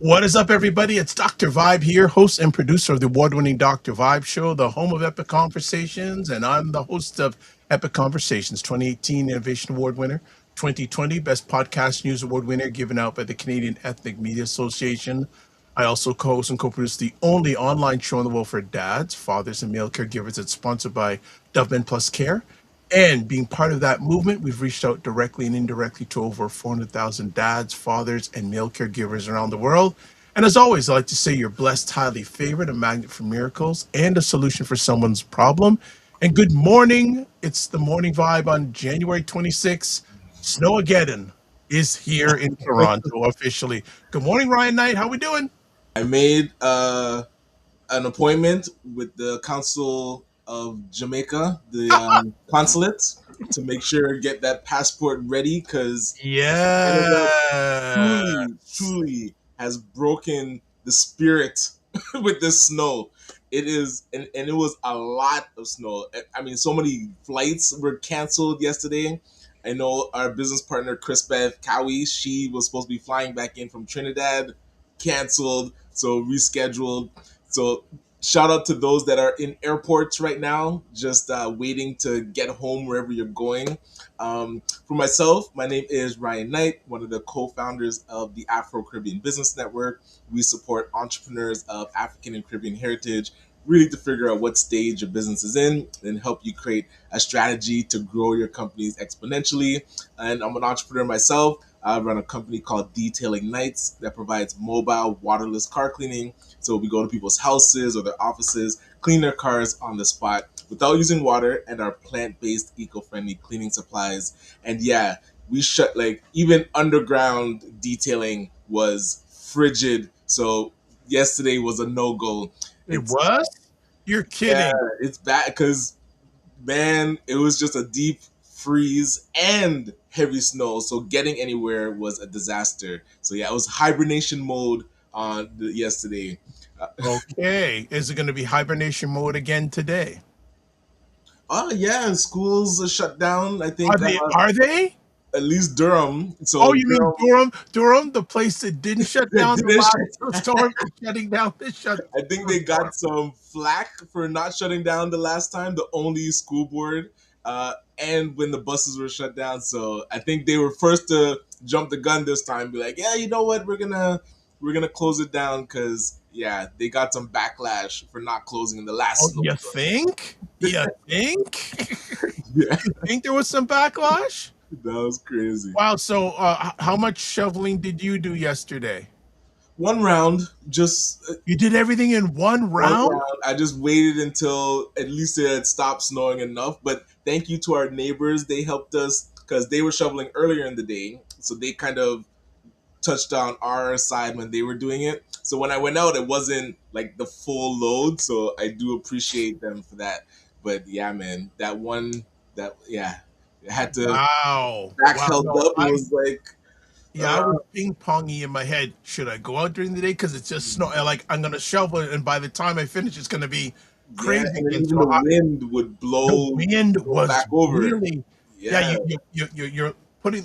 What is up, everybody? It's Dr. Vibe here, host and producer of the award-winning Dr. Vibe Show, the home of Epic Conversations, and I'm the host of Epic Conversations, 2018 Innovation Award winner, 2020 Best Podcast News Award winner, given out by the Canadian Ethnic Media Association. I also co-host and co-produce the only online show in the world for dads, fathers, and male caregivers. It's sponsored by Doveman Plus Care. And being part of that movement, we've reached out directly and indirectly to over 400,000 dads, fathers, and male caregivers around the world. And as always, I like to say you're blessed, highly favored, a magnet for miracles, and a solution for someone's problem. And good morning. It's the morning vibe on January 26th. Snowmageddon is here in Toronto officially. Good morning, Ryan Knight. How we doing? I made an appointment with the Council of Jamaica, the consulate, to make sure get that passport ready because Canada Yeah. truly has broken the spirit with this snow. It is, and it was a lot of snow. I mean, so many flights were canceled yesterday. I know our business partner, Chris Beth Cowie, she was supposed to be flying back in from Trinidad, canceled, so rescheduled. So shout out to those that are in airports right now, just waiting to get home wherever you're going. For myself, my name is Ryan Knight, one of the co-founders of the Afro Caribbean Business Network. We support entrepreneurs of African and Caribbean heritage, really to figure out what stage your business is in and help you create a strategy to grow your companies exponentially. And I'm an entrepreneur myself. I run a company called Detailing Nights that provides mobile waterless car cleaning. So we go to people's houses or their offices, clean their cars on the spot without using water, and our plant-based eco-friendly cleaning supplies. And yeah, we shut, like, even underground detailing was frigid. So yesterday was a no-go. It It's was? You're Yeah, kidding. it's bad because, man, it was just a deep freeze and heavy snow. So getting anywhere was a disaster. So yeah, it was hibernation mode on yesterday. Okay. Is it going to be hibernation mode again today? Oh yeah, schools are shut down. I Are think they? Are they? at least Durham. Oh, So you mean Durham Durham? Durham, the place that didn't shut down the didn't last shut storm, is shutting down this I think they storm. got some flack for not shutting down the last time, the only school board, and when the buses were shut down. So I think they were first to jump the gun this time, be like, yeah, you know what, we're gonna close it down because yeah, they got some backlash for not closing in the Oh, last you snowstorm. think? You think? Yeah, You think there was some backlash? that was crazy. Wow. So, how much shoveling did you do yesterday? One round, just You did everything in one one round? round. I just waited until at least it had stopped snowing enough. But thank you to our neighbors. They helped us because they were shoveling earlier in the day. So they kind of touched on our side when they were doing it. So when I went out, it wasn't like the full load. So I do appreciate them for that. But yeah, man, yeah, it had to Wow. back Wow. held No, up. It was like, yeah, I was ping ponging in my head. Should I go out during the day? Because it's just snow. Like I'm gonna shovel it, and by the time I finish, it's gonna be yeah, crazy and then again. even the wind would The blow wind back was over. really, yeah. Yeah. You're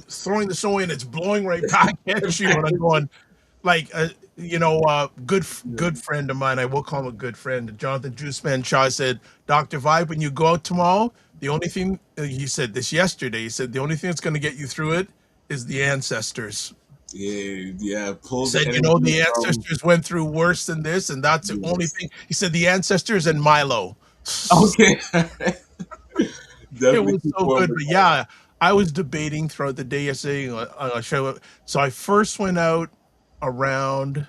throwing the snow in. It's blowing right back at you, and I'm going like good friend of mine. I will call him a good friend. Jonathan Juiceman Shaw said, Dr. Vibe, when you go out tomorrow, the only thing he said this yesterday. He said the only thing that's going to get you through it is the ancestors. Yeah, pull the Said, energy the from. ancestors went through worse than this, and that's the only Yes. thing. He said the ancestors and Milo. Okay. It Definitely was keep so warm good. with But that. yeah, I was debating throughout the day yesterday on a show. So I first went out around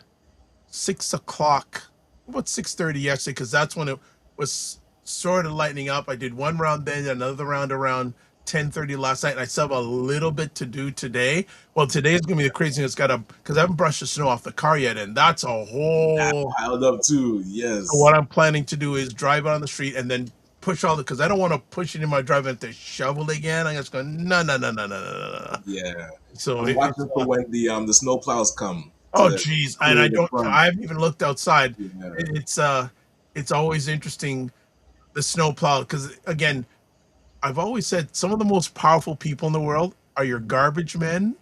6 o'clock, about 6:30 yesterday, because that's when it was sort of lightening up. I did one round then, another round around 10:30 last night, and I still have a little bit to do today. Well, today is gonna be the craziest. Got to because I haven't brushed the snow off the car yet, and that's a That whole. piled up too. So what Yes. I'm planning to do is drive out on the street and then push all the because I don't want to push it in my driveway and to shovel again. I'm just going no no no no no no no. No. Yeah. So I'm it's watching for when the snow plows come oh to geez, and clear the front. I haven't even looked outside. Yeah. It's always interesting the snow plow because again I've always said some of the most powerful people in the world are your garbage men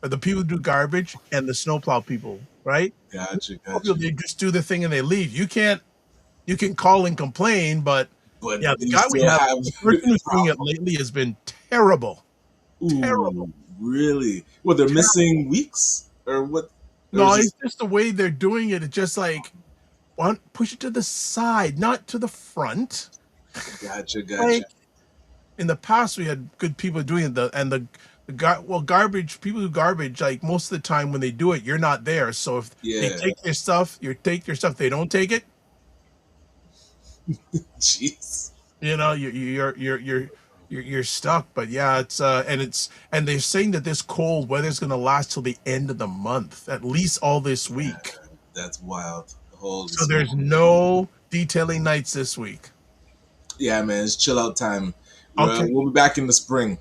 are the people who do garbage and the snowplow people, right? Gotcha, People, gotcha. they just do the thing and they leave. You can call and complain, but But yeah, the you guy we still have, have the person who's doing it problems. lately has been terrible, terrible, Ooh, really? Well, they're terrible. missing weeks or what? Or No, is it's this just the way they're doing it. It's just like one push it to the side, not to the front. gotcha, gotcha? Like in the past, we had good people doing it. Well, garbage people do garbage. Like most of the time when they do it, you're not there. So if they Yeah. take your stuff, you take your stuff. They don't take it. Jeez. You're stuck. But yeah, and they're saying that this cold weather is going to last till the end of the month, at least all this Yeah, week. that's wild. Holy So there's smoke. no detailing nights this week. Yeah, man, it's chill out time. Okay. We'll be back in the spring.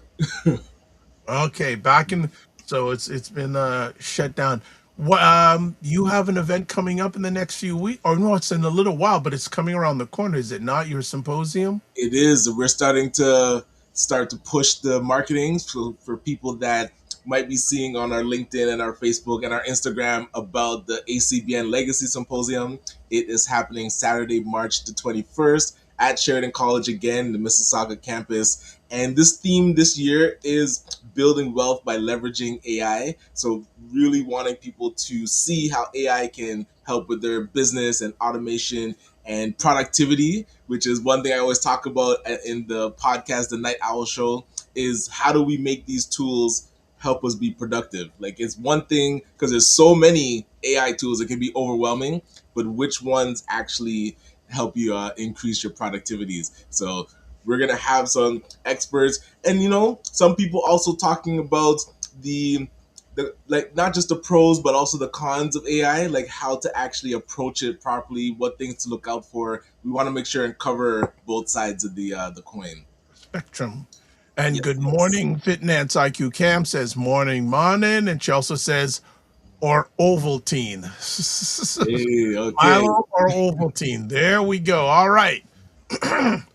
Okay, so it's been shut down. What you have an event coming up in the next few weeks, or no, it's in a little while, but it's coming around the corner, is it not? Your symposium? It is. We're starting to push the marketing for people that might be seeing on our LinkedIn and our Facebook and our Instagram about the ACBN Legacy Symposium. It is happening Saturday, March the 21st at Sheridan College again, the Mississauga campus. And this theme this year is building wealth by leveraging AI. So really wanting people to see how AI can help with their business and automation and productivity, which is one thing I always talk about in the podcast, The Night Owl Show, is how do we make these tools help us be productive? Like it's one thing because there's so many AI tools, it can be overwhelming, but which ones actually help you increase your productivities? So we're gonna have some experts, and some people also talking about the like not just the pros but also the cons of AI, like how to actually approach it properly, what things to look out for. We want to make sure and cover both sides of the coin. Spectrum. And Yes, good yes. morning, Fitness IQ Cam says morning, morning, and she also says or Ovaltine. Hey, okay. Milo or Ovaltine. There we go. All right.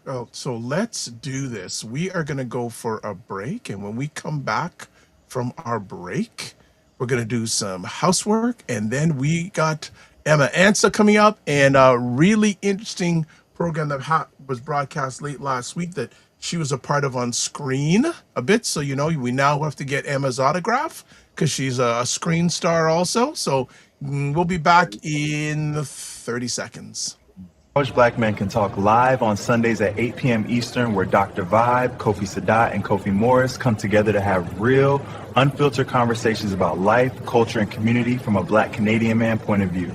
Oh, so let's do this. We are going to go for a break. And when we come back from our break, we're going to do some housework. And then we got Emma Ansah coming up and a really interesting program that was broadcast late last week that she was a part of on screen a bit. So, we now have to get Emma's autograph because she's a screen star also. So we'll be back in 30 seconds. Black Men Can Talk live on Sundays at 8 p.m. Eastern, where Dr. Vibe, Kofi Sadat, and Kofi Morris come together to have real, unfiltered conversations about life, culture, and community from a Black Canadian man point of view.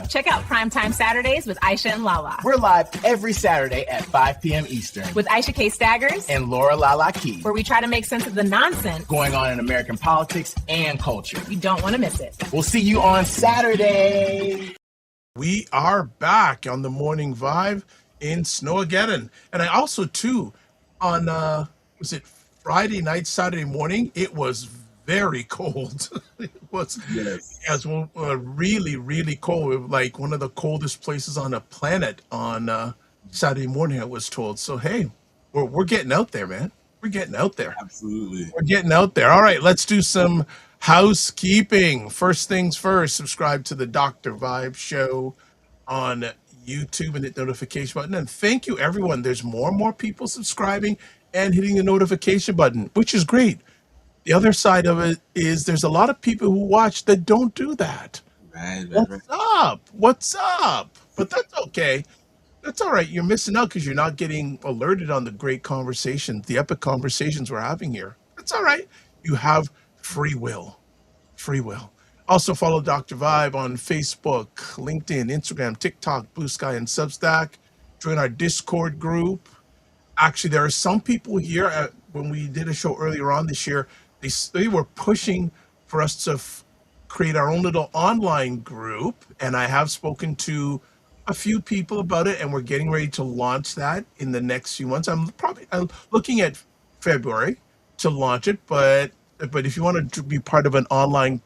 Check out Primetime Saturdays with Aisha and Lala. We're live every Saturday at 5 p.m. Eastern With Aisha K. Staggers, and Laura Lala Key, where we try to make sense of the nonsense going on in American politics and culture. You don't want to miss it. We'll see you on Saturday. We are back on the Morning Vibe in Snowmageddon. And I also, too, on, was it Friday night, Saturday morning, it was very cold. It was, Yes. as really, really cold. Like one of the coldest places on the planet on Saturday morning, I was told. So, hey, we're getting out there, man. We're getting out there. Absolutely. We're getting out there. All right, let's do some housekeeping. First things first, subscribe to the Dr. Vibe Show on YouTube and hit the notification button. And thank you, everyone. There's more and more people subscribing and hitting the notification button, which is great. The other side of it is there's a lot of people who watch that don't do that. Right, right, right. What's up? What's up? But that's okay. That's all right. You're missing out because you're not getting alerted on the great conversations, the epic conversations we're having here. That's all right. You have free will. Free will. Also follow Dr. Vibe on Facebook, LinkedIn, Instagram, TikTok, Blue Sky, and Substack. Join our Discord group. Actually, there are some people here when we did a show earlier on this year, they were pushing for us to create our own little online group. And I have spoken to a few people about it, and we're getting ready to launch that in the next few months. I'm looking at February to launch it, but if you want to be part of an online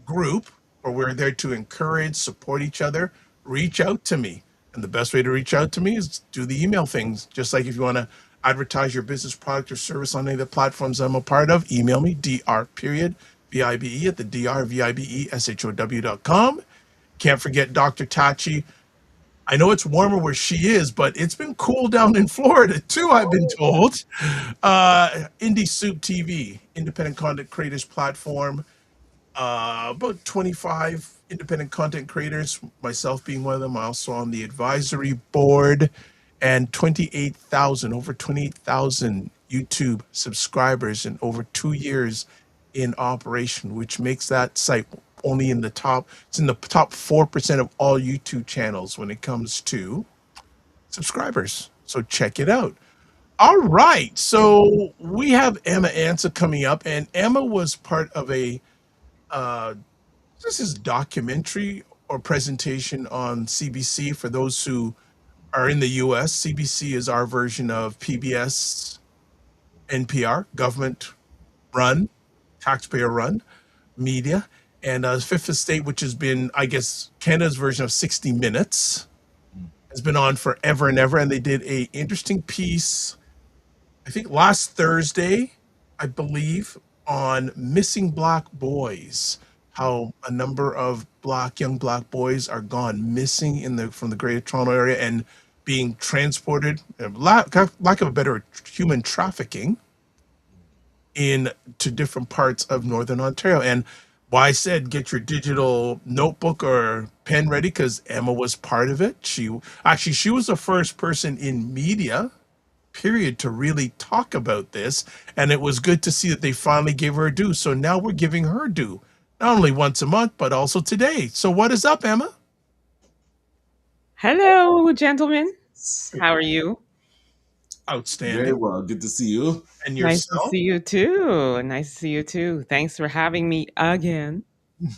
group where we're there to encourage, support each other, reach out to me. And the best way to reach out to me is do the email things. Just like if you want to advertise your business product or service on any of the platforms I'm a part of, email me, dr.vibe at the drvibeshow.com. Can't forget Dr. Tachi. I know it's warmer where she is, but it's been cool down in Florida too, I've been told. Indie Soup TV, independent content creators platform. About 25 independent content creators, myself being one of them. I'm also on the advisory board, and over 28,000 YouTube subscribers in over 2 years in operation, which makes that site only in the top, it's in the top 4% of all YouTube channels when it comes to subscribers. So check it out. All right. So we have Emma Ansah coming up, and Emma was part of a uh, this is documentary or presentation on CBC. For those who are in the US, CBC is our version of PBS, NPR, government run, taxpayer run media. And Fifth Estate, which has been, I guess, Canada's version of 60 Minutes, has been on forever and ever. And they did a interesting piece, I think last Thursday, I believe, on missing black boys, how a number of young black boys are gone missing from the Greater Toronto area and being transported, lack of a better, human trafficking in to different parts of Northern Ontario. And why I said get your digital notebook or pen ready, because Emma was part of it. She was the first person in media period to really talk about this, and it was good to see that they finally gave her due. So now we're giving her due, not only once a month but also today. So what is up, Emma? Hello, gentlemen. How are you? Very Outstanding. well. Good to see you. And Nice to yourself? see you too. Nice to see you too. Thanks for having me again.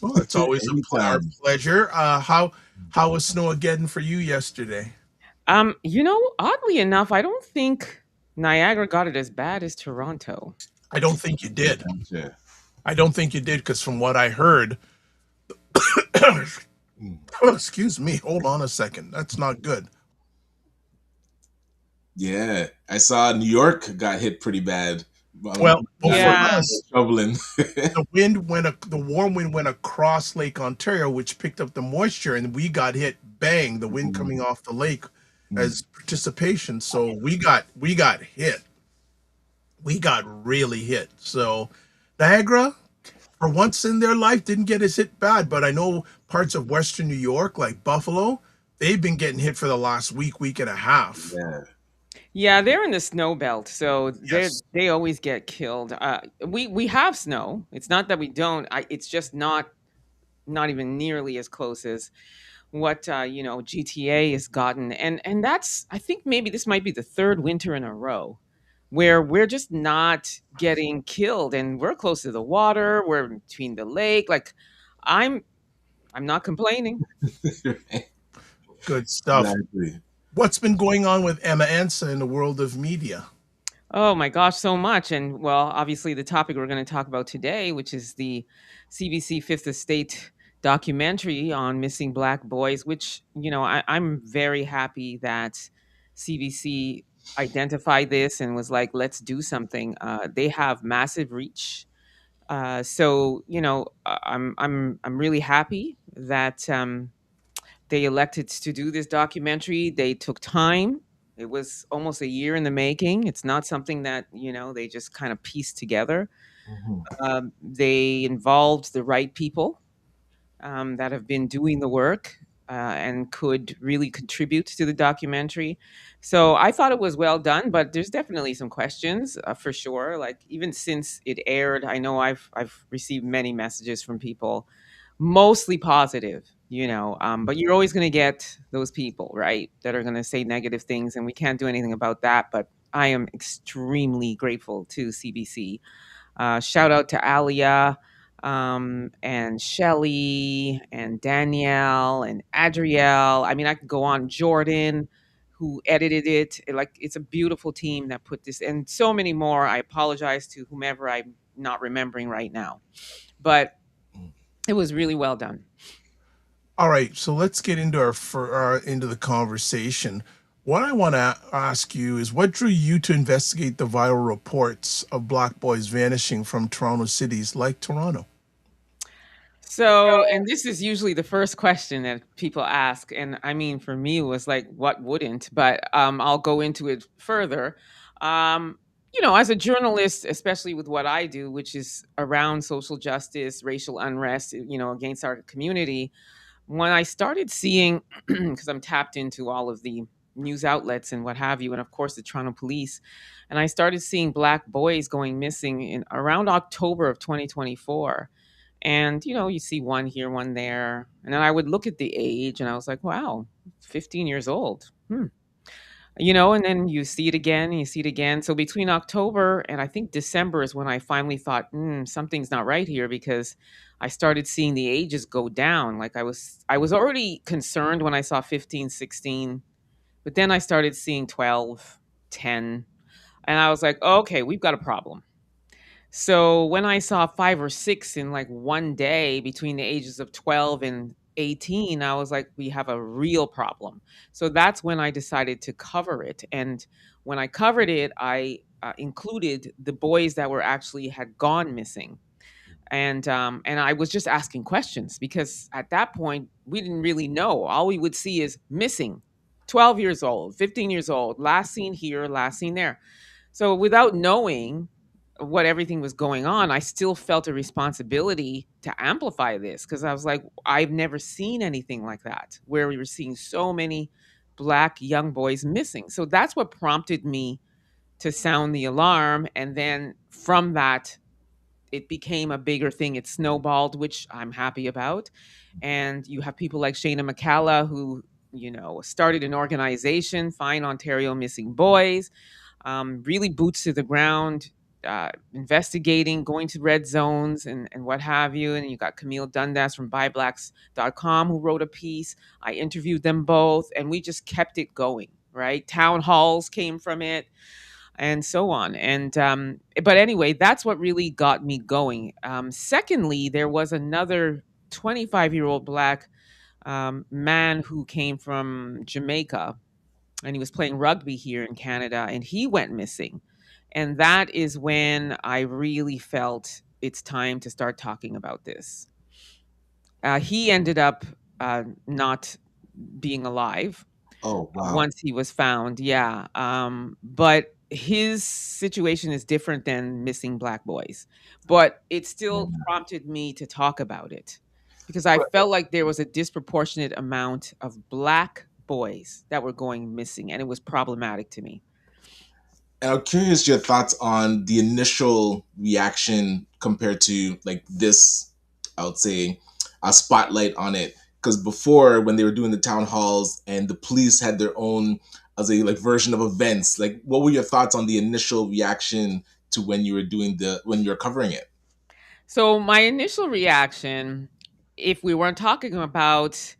Well, it's always our Anytime. pleasure. How was snow again for you yesterday? Oddly enough, I don't think Niagara got it as bad as Toronto. I don't think you did. Gotcha. I don't think you did, because from what I heard, Mm. excuse me, hold on a second. That's not good. Yeah, I saw New York got hit pretty bad. Well, for Yeah. us, Shoveling. the warm wind went across Lake Ontario, which picked up the moisture, and we got hit. Bang! The wind coming off the lake as participation. So we got hit. We got really hit. So Niagara, for once in their life, didn't get as hit bad. But I know parts of Western New York, like Buffalo, they've been getting hit for the last week and a half. Yeah. Yeah, they're in the snow belt, so Yes. they always get killed. We have snow. It's not that we don't. It's just not even nearly as close as what GTA has gotten, and that's, I think maybe this might be the third winter in a row where we're just not getting killed, and we're close to the water, we're between the lake. Like, I'm I'm not complaining. Good stuff. Exactly. What's been going on with Emma Ansah in the world of media? Oh my gosh, so much. And well, obviously the topic we're going to talk about today, which is the CBC Fifth Estate documentary on missing black boys, which, I'm very happy that CBC identified this and was like, let's do something. They have massive reach. I'm really happy that they elected to do this documentary. They took time. It was almost a year in the making. It's not something that, they just kind of pieced together. Mhm. They involved the right people that have been doing the work and could really contribute to the documentary. So I thought it was well done, but there's definitely some questions for sure. Like, even since it aired, I know I've received many messages from people, mostly positive. But you're always going to get those people, right, that are going to say negative things, and we can't do anything about that. But I am extremely grateful to CBC. Shout out to Alia, and Shelly and Danielle and Adrielle. I mean, I could go on. Jordan, who edited it. It's a beautiful team that put this, and so many more. I apologize to whomever I'm not remembering right now, but it was really well done. All right, so let's get into into the conversation. What I want to ask you is what drew you to investigate the viral reports of Black boys vanishing from Toronto cities like Toronto? So, and this is usually the first question that people ask. And I mean, for me, it was like, what wouldn't? But I'll go into it further. Um, as a journalist, especially with what I do, which is around social justice, racial unrest, against our community, when I started seeing, because I'm tapped into all of the news outlets and what have you, and of course the Toronto police, and I started seeing Black boys going missing in around October of 2024. And you see one here, one there, and then I would look at the age, and I was like, "Wow, 15 years old." And then you see it again, and you see it again. So between October and I think December is when I finally thought, something's not right here, because I started seeing the ages go down. Like I was already concerned when I saw 15, 16, but then I started seeing 12, 10, and I was like, okay, we've got a problem. So when I saw 5 or 6 in like one day between the ages of 12 and 18, I was like, we have a real problem. So that's when I decided to cover it. And when I covered it, I included the boys that were actually had gone missing. And I was just asking questions, because at that point we didn't really know. All we would see is missing, 12 years old, 15 years old, last seen here, last seen there. So without knowing what everything was going on, I still felt a responsibility to amplify this, because I was like, I've never seen anything like that, where we were seeing so many Black young boys missing. So that's what prompted me to sound the alarm. And then from that, it became a bigger thing. It snowballed, which I'm happy about. And you have people like Shana McCalla, who, started an organization, Find Ontario Missing Boys, really boots to the ground, investigating, going to red zones and what have you. And you got Camille Dundas from BuyBlacks.com who wrote a piece. I interviewed them both, and we just kept it going, right? Town halls came from it, and so on. And but anyway, that's what really got me going. Secondly, there was another 25-year-old Black man who came from Jamaica, and he was playing rugby here in Canada, and he went missing. And that is when I really felt it's time to start talking about this. He ended up not being alive Oh wow. once he was found. Yeah. But his situation is different than missing Black boys. But it still prompted me to talk about it, because I felt like there was a disproportionate amount of Black boys that were going missing, and it was problematic to me. And I'm curious your thoughts on the initial reaction compared to like this, I would say, a spotlight on it. Because before, when they were doing the town halls and the police had their own, as a like version of events, like what were your thoughts on the initial reaction to when you were when you were covering it? So my initial reaction, if we weren't talking about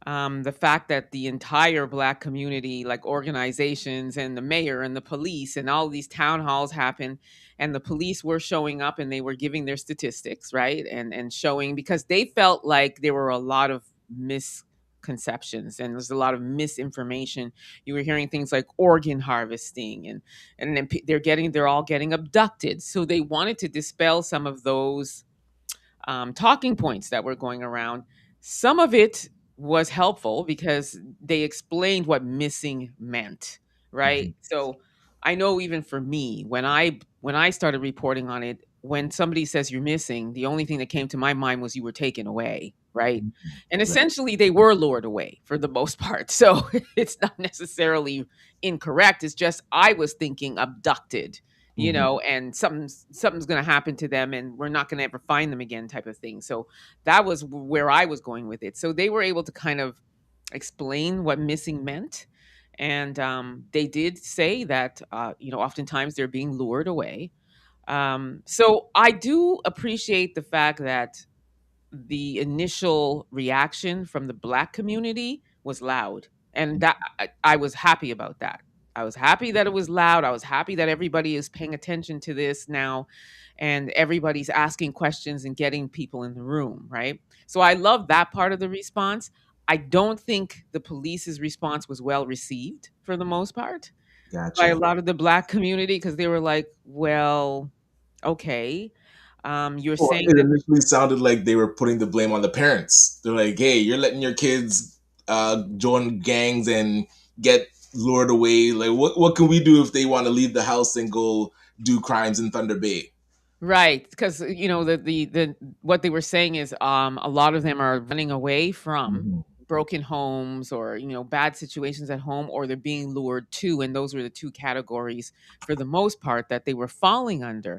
the fact that the entire Black community, like organizations and the mayor and the police and all these town halls happen, and the police were showing up and they were giving their statistics, right, and showing, because they felt like there were a lot of misconceptions and there's a lot of misinformation. You were hearing things like organ harvesting, and then they're all getting abducted. So they wanted to dispel some of those talking points that were going around. Some of it was helpful because they explained what missing meant, right? So I know, even for me, when I started reporting on it, when somebody says you're missing, the only thing that came to my mind was you were taken away, right? And Right. essentially they were lured away for the most part. So it's not necessarily incorrect. It's just I was thinking abducted, and something's going to happen to them and we're not going to ever find them again, type of thing. So that was where I was going with it. So they were able to kind of explain what missing meant. And they did say that, oftentimes they're being lured away. So I do appreciate the fact that the initial reaction from the Black community was loud, and that I was happy about that. I was happy that it was loud. I was happy that everybody is paying attention to this now, and everybody's asking questions and getting people in the room, right? So I love that part of the response. I don't think the police's response was well received for the most part by a Gotcha. lot of the Black community, because they were like, well, okay, you're Well, saying it that. initially sounded like they were putting the blame on the parents. They're like, "Hey, you're letting your kids join gangs and get lured away. Like, what can we do if they want to leave the house and go do crimes in Thunder Bay?" Right, because the what they were saying is a lot of them are running away from Mhm. broken homes, or bad situations at home, or they're being lured to, and those were the two categories for the most part that they were falling under.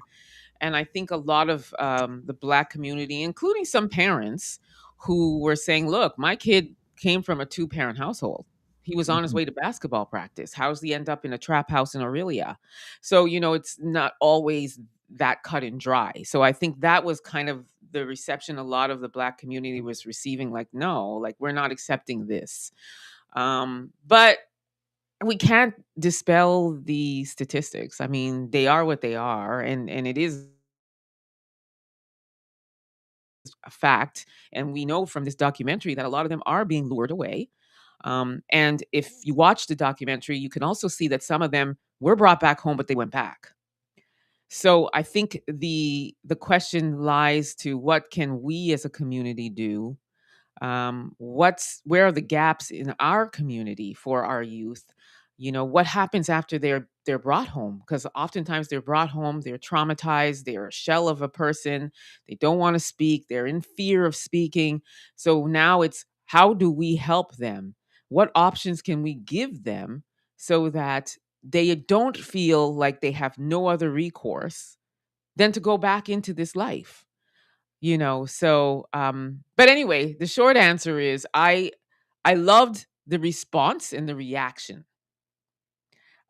And I think a lot of the Black community, including some parents, who were saying, look, my kid came from a two-parent household. He was on his Mhm. way to basketball practice. How's he end up in a trap house in Aurelia? So, it's not always that cut and dry. So I think that was kind of the reception a lot of the Black community was receiving, like, no, like, we're not accepting this. But we can't dispel the statistics. I mean, they are what they are, and it is a fact. And we know from this documentary that a lot of them are being lured away. And if you watch the documentary, you can also see that some of them were brought back home, but they went back. So I think the question lies to, what can we as a community do? Where are the gaps in our community for our youth? What happens after they're brought home? Because oftentimes they're brought home, they're traumatized, they're a shell of a person, they don't want to speak, they're in fear of speaking. So now it's, how do we help them? What options can we give them so that they don't feel like they have no other recourse than to go back into this life? But anyway, the short answer is, I loved the response and the reaction.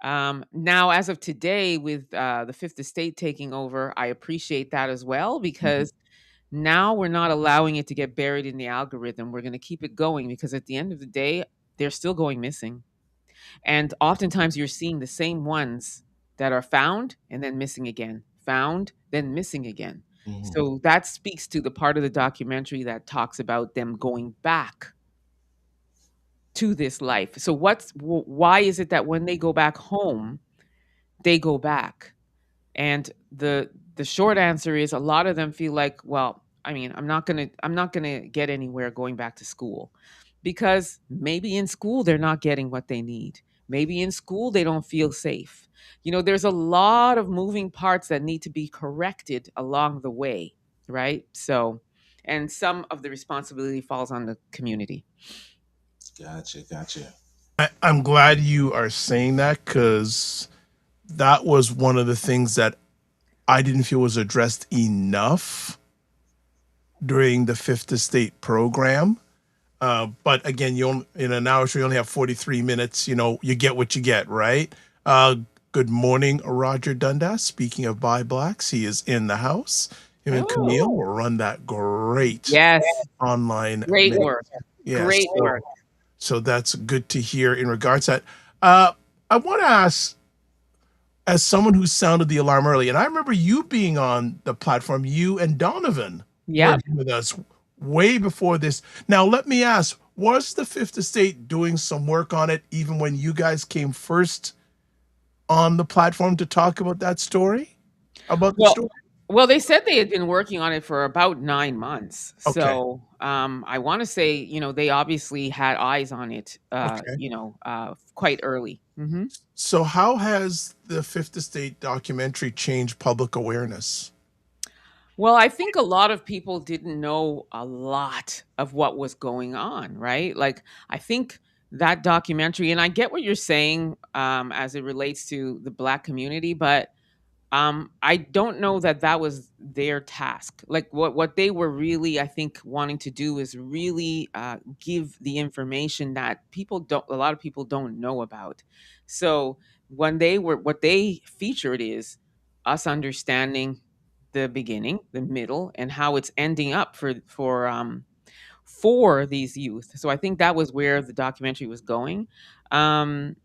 Now, as of today, with the Fifth Estate taking over, I appreciate that as well, Mhm. because now we're not allowing it to get buried in the algorithm. We're going to keep it going, because at the end of the day, they're still going missing. And oftentimes you're seeing the same ones that are found and then missing again, found, then missing again. Mhm. So that speaks to the part of the documentary that talks about them going back to this life. So why is it that when they go back home, they go back? And the short answer is, a lot of them feel like, well, I mean, I'm not going to get anywhere going back to school, because maybe in school they're not getting what they need. Maybe in school they don't feel safe. There's a lot of moving parts that need to be corrected along the way, right? So, and some of the responsibility falls on the community. Gotcha. Gotcha. I'm glad you are saying that, because that was one of the things that I didn't feel was addressed enough during the Fifth Estate program. But again, in an hour show, you only have 43 minutes. You get what you get, right? Uh, Good morning, Roger Dundas. Speaking of Buy Blacks, he is in the house. Him and Oh, Camille will run that great yes. online Great video. work. Yes. Great work. So that's good to hear in regards to that. I want to ask, as someone who sounded the alarm early, and I remember you being on the platform, you and Donovan Yep. working with us way before this. Now, let me ask, was the Fifth Estate doing some work on it even when you guys came first on the platform to talk about that story? About the Well, story? well, they said they had been working on it for about 9 months. Okay. So, I wanna say, they obviously had eyes on it, Okay. quite early. Mhm. So, how has the Fifth Estate documentary changed public awareness? Well, I think a lot of people didn't know a lot of what was going on, right? Like, I think that documentary, and I get what you're saying, as it relates to the Black community, but I don't know that that was their task. Like, what they were really, I think, wanting to do is really give the information that a lot of people don't know about. So what they featured is us understanding the beginning, the middle, and how it's ending up for these youth. So I think that was where the documentary was going. Um,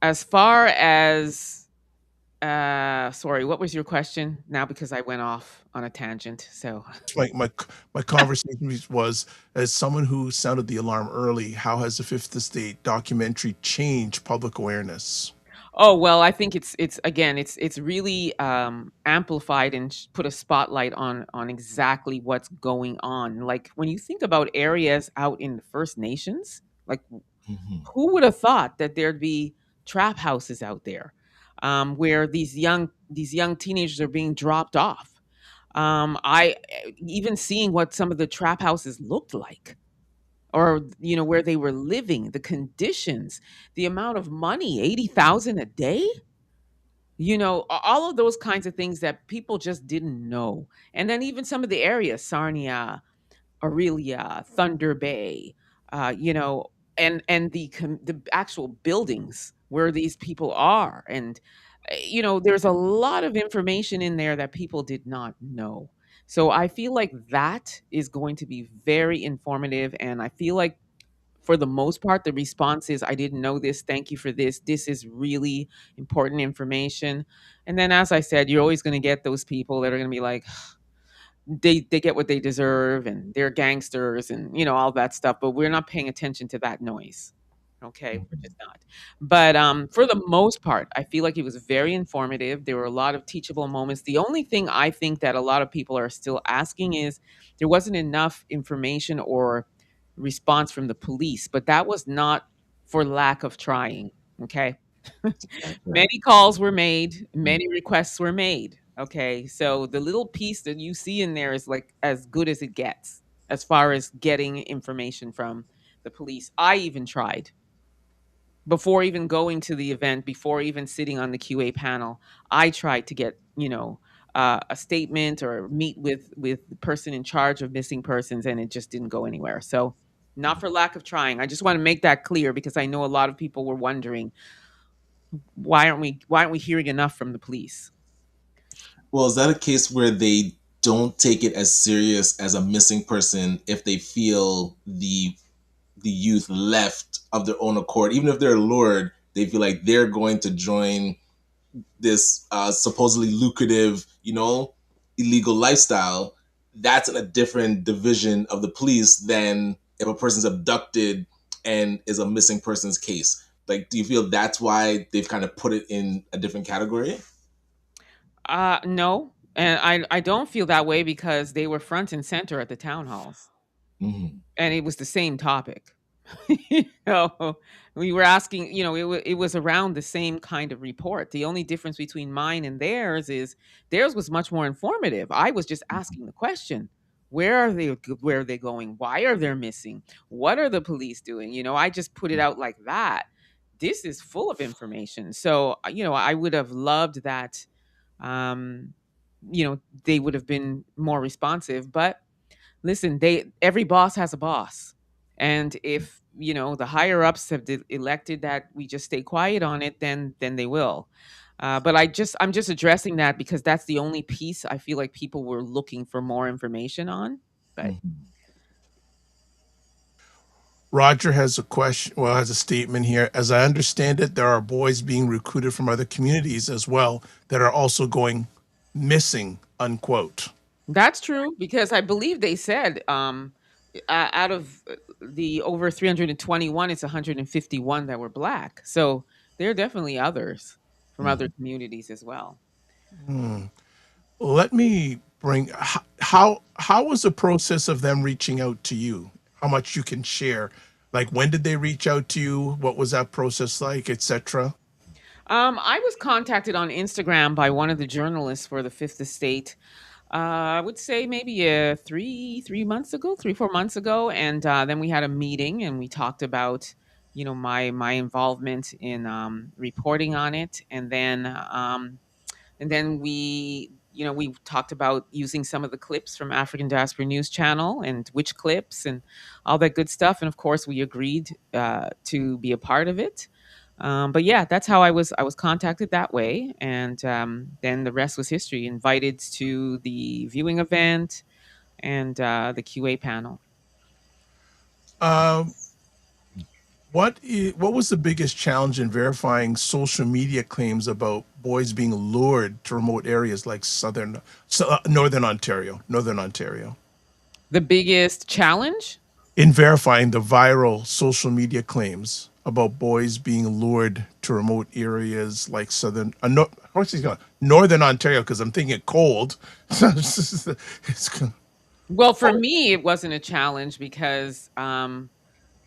as far Sorry, what was your question now? Because I went off on a tangent. So, My conversation was, as someone who sounded the alarm early, how has the Fifth Estate documentary changed public awareness? oh well, I think it's again, it's really amplified and put a spotlight on exactly what's going on. Like when you think about areas out in the First Nations, like Mhm. who would have thought that there'd be trap houses out there, where these young teenagers are being dropped off. I even seeing what some of the trap houses looked like, or where they were living, the conditions, the amount of money, 80,000 a day. All of those kinds of things that people just didn't know. And then even some of the areas, Sarnia, Aurelia, Thunder Bay, and the actual buildings where these people are, and there's a lot of information in there that people did not know. So I feel like that is going to be very informative, and I feel like for the most part the response is, I didn't know this, thank you for this, this is really important information. And then, as I said, you're always going to get those people that are going to be like, they get what they deserve and they're gangsters and all that stuff, but we're not paying attention to that noise. Okay, we're just not. But for the most part, I feel like it was very informative. There were a lot of teachable moments. The only thing I think that a lot of people are still asking is, there wasn't enough information or response from the police, but that was not for lack of trying. Okay, Right, right. many calls were made, many requests were made. Okay. So the little piece that you see in there is like as good as it gets as far as getting information from the police. I even tried before even going to the event, before even sitting on the QA panel. I tried to get, a statement or meet with the person in charge of missing persons, and it just didn't go anywhere. So, not for lack of trying. I just want to make that clear because I know a lot of people were wondering, why aren't we hearing enough from the police? Well, is that a case where they don't take it as serious as a missing person if they feel the youth left of their own accord, even if they're lured, they feel like they're going to join this supposedly lucrative, illegal lifestyle? That's in a different division of the police than if a person's abducted and is a missing persons case. Like, do you feel that's why they've kind of put it in a different category? No, and I don't feel that way because they were front and center at the town halls, Mm-hmm. and it was the same topic. know, we were asking, it was around the same kind of report. The only difference between mine and theirs is theirs was much more informative. I was just asking the question, where are they going? Why are they missing? What are the police doing? I just put it out like that. This is full of information. So, I would have loved that. Um, they would have been more responsive, but listen, every boss has a boss. And if, the higher ups have elected that we just stay quiet on it, then they will. But I'm just addressing that because that's the only piece I feel like people were looking for more information on. But Mm-hmm. Roger has a question, well, has a statement here. As I understand it, there are boys being recruited from other communities as well that are also going missing, unquote. that's true because I believe they said, out of the over 321, it's 151 that were black. So there are definitely others from other communities as well. Hmm. Let me bring, how was the process of them reaching out to you? How much you can share? Like, when did they reach out to you? What was that process like, etc.? I was contacted on Instagram by one of the journalists for the Fifth Estate. I would say maybe 3 months ago, 3 4 months ago, and then we had a meeting and we talked about my involvement in reporting on it, and then we talked about using some of the clips from African Diaspora News Channel and which clips and all that good stuff. And of course, we agreed to be a part of it. But yeah, that's how I was contacted that way, and then the rest was history. Invited to the viewing event and the QA panel. Um, What was the biggest challenge in verifying social media claims about boys being lured to remote areas like northern Ontario, northern Ontario, The biggest challenge? in verifying the viral social media claims about boys being lured to remote areas like what's he going, northern Ontario? Because I'm thinking cold. It's Well, for me, it wasn't a challenge because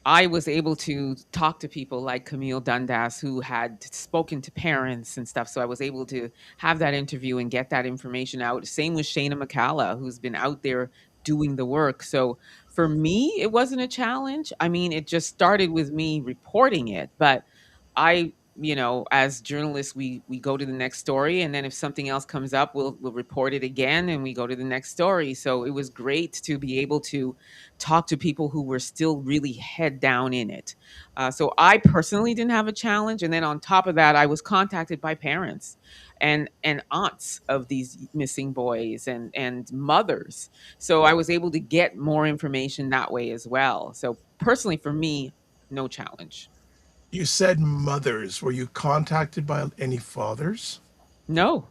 I was able to talk to people like Camille Dundas who had spoken to parents and stuff. So I was able to have that interview and get that information out. Same with Shayna McCalla, who's been out there doing the work. So for me, it wasn't a challenge. I mean, it just started with me reporting it, but as journalists, we go to the next story, and then if something else comes up, we'll report it again, and we go to the next story. So it was great to be able to talk to people who were still really head down in it. So I personally didn't have a challenge, and then on top of that, I was contacted by parents and aunts of these missing boys and mothers. So I was able to get more information that way as well. So personally, for me, no challenge. You said mothers. Were you contacted by any fathers? No,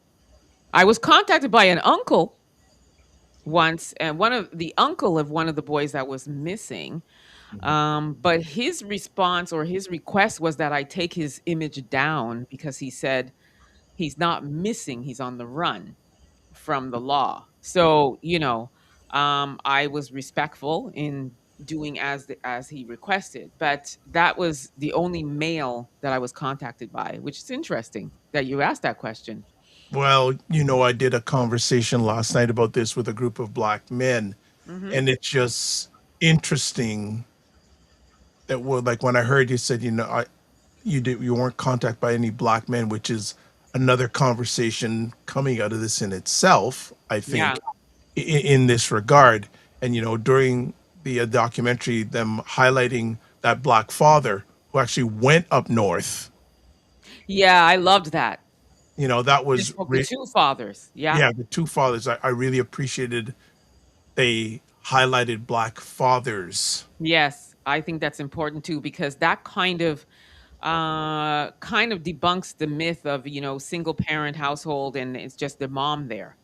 I was contacted by an uncle once, and one of the uncle of one of the boys that was missing. But his response or his request was that I take his image down because he said he's not missing, he's on the run from the law. So, I was respectful in doing as he requested, but that was the only male that I was contacted by, which is interesting that you asked that question. Well, I did a conversation last night about this with a group of black men, Hmm. and it's just interesting that like when I heard you said, you weren't contacted by any black men, which is another conversation coming out of this in itself, I Yeah. think, in this regard. And during the documentary, them highlighting that black father who actually went up north, Yeah, I loved that. that They was spoke to two fathers. Yeah. yeah, the two fathers. I really appreciated they highlighted black fathers. Yes, I think that's important too because that kind of debunks the myth of, single parent household and it's just the mom there.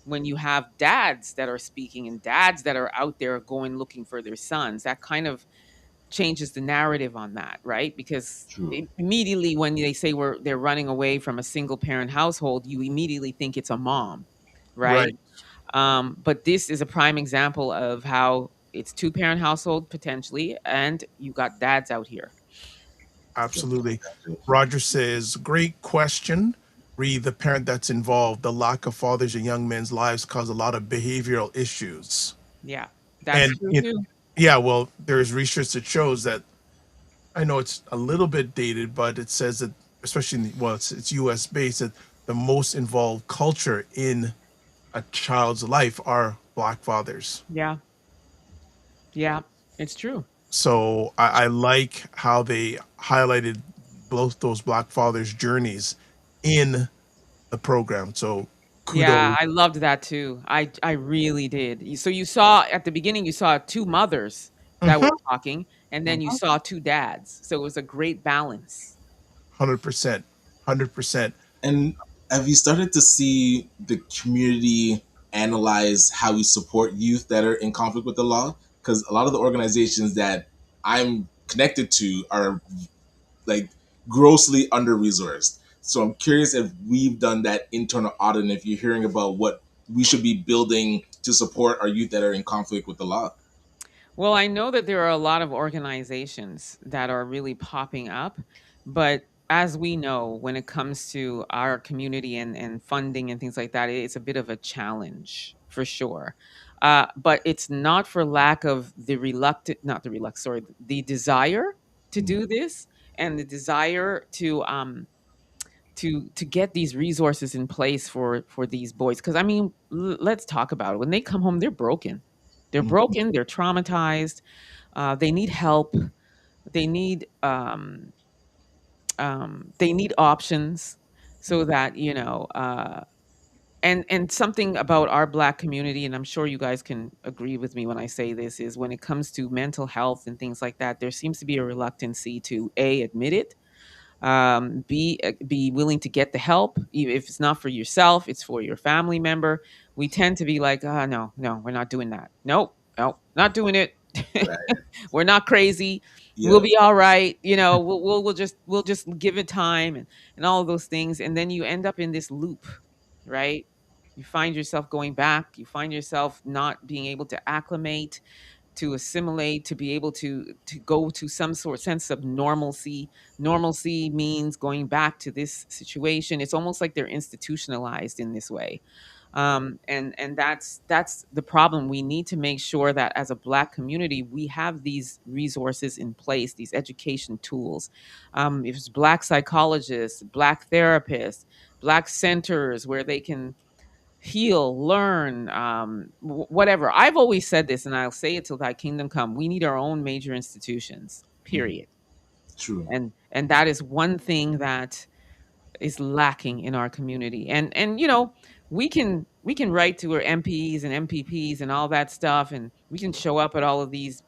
When you have dads that are speaking and dads that are out there going looking for their sons, that kind of changes the narrative on that, right? Because True. immediately when they say they're running away from a single parent household, you immediately think it's a mom, right? Right. But this is a prime example of how it's two parent household potentially, and you got dads out here. Absolutely. Roger says, great question. Read the parent that's involved. The lack of fathers in young men's lives cause a lot of behavioral issues. Yeah, that's And true too. yeah, well, there's research that shows that I know it's a little bit dated, but it says that especially it's US based that the most involved culture in a child's life are black fathers. Yeah, yeah, it's true. So I like how they highlighted both those black fathers' journeys in the program. So Yeah, kudos. I loved that too. I really did. So you saw at the beginning, you saw two mothers that were Mhm. talking, and then you saw two dads. So it was a great balance. 100%. 100%. And have you started to see the community analyze how we support youth that are in conflict with the law? Because a lot of the organizations that I'm connected to are like grossly under resourced. So I'm curious if we've done that internal audit and if you're hearing about what we should be building to support our youth that are in conflict with the law. Well, I know that there are a lot of organizations that are really popping up, but as we know, when it comes to our community and funding and things like that, it's a bit of a challenge for sure. But it's not for lack of not the reluctant, sorry, the desire to do this and the desire to get these resources in place for these boys. Because I mean, let's talk about it. When they come home, they're broken. They're Mhm. broken. They're traumatized. They need help. They need they need options so that And something about our Black community, and I'm sure you guys can agree with me when I say this, is when it comes to mental health and things like that, there seems to be a reluctancy to A, admit it, be willing to get the help. If it's not for yourself, it's for your family member. We tend to be like, no, no, we're not doing that. Nope, nope, not doing it. Right. We're not crazy. We'll Yeah. be all right. We'll just give it time, and all of those things, and then you end up in this loop, right? You find yourself going back. You find yourself not being able to acclimate, to assimilate, to be able to go to some sort sense of normalcy. Normalcy means going back to this situation. It's almost like they're institutionalized in this way. And that's the problem. We need to make sure that as a Black community, we have these resources in place, these education tools. If it's Black psychologists, Black therapists, Black centers where they can heal, learn, whatever. I've always said this, and I'll say it till thy kingdom come. We need our own major institutions, Mhm. period. True. And that is one thing that is lacking in our community. And we can write to our MPs and MPPs and all that stuff, and we can show up at all of these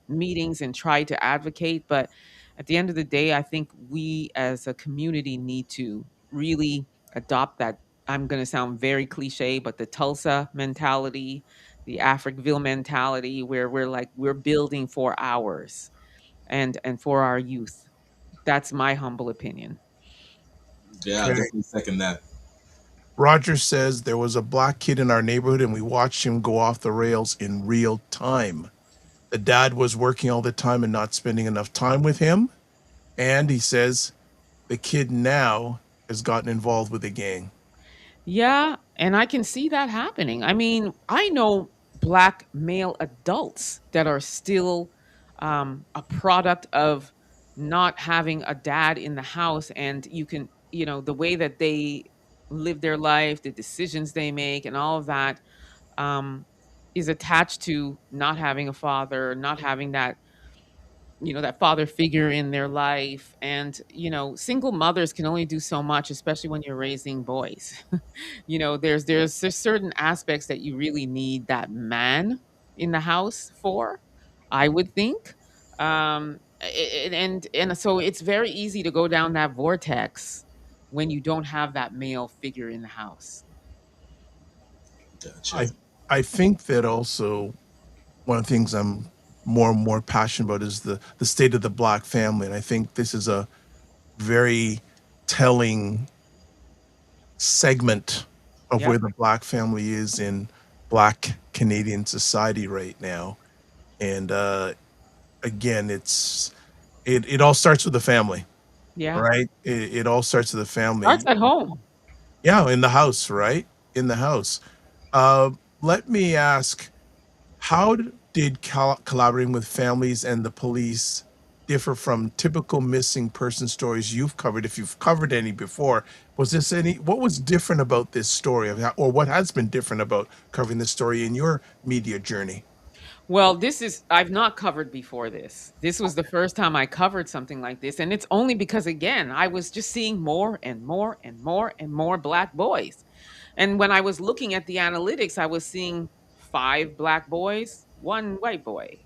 meetings and try to advocate. But at the end of the day, I think we as a community need to really adopt that. I'm going to sound very cliche, but the Tulsa mentality, the Africville mentality, where we're like we're building for ours and for our youth. That's my humble opinion. Yeah, I Okay. definitely second that. Roger says there was a black kid in our neighborhood and we watched him go off the rails in real time. The dad was working all the time and not spending enough time with him. And he says the kid now has gotten involved with a gang. Yeah, and I can see that happening. I mean, I know Black male adults that are still a product of not having a dad in the house, and the way that they live their life, the decisions they make, and all of that um, is attached to not having a father, not having that father figure in their life. And single mothers can only do so much, especially when you're raising boys. There's certain aspects that you really need that man in the house for, I would think. And so it's very easy to go down that vortex when you don't have that male figure in the house. Gotcha. I I think that also one of the things I'm more and more passionate about is the state of the black family. And I think this is a very telling segment of Yep. where the black family is in black Canadian society right now. And again, it all starts with the family, Yeah. right? It all starts with the Starts family. at home. Yeah, in the house, right? In the house. Uh, Let me ask, how did collaborating with families and the police differ from typical missing person stories you've covered? If you've covered any before, what was different about this story, or what has been different about covering this story in your media journey? Well, I've not covered before this. This was the first time I covered something like this. And it's only because, again, I was just seeing more and more and more and more Black boys. And when I was looking at the analytics, I was seeing 5 Black boys, 1 white boy,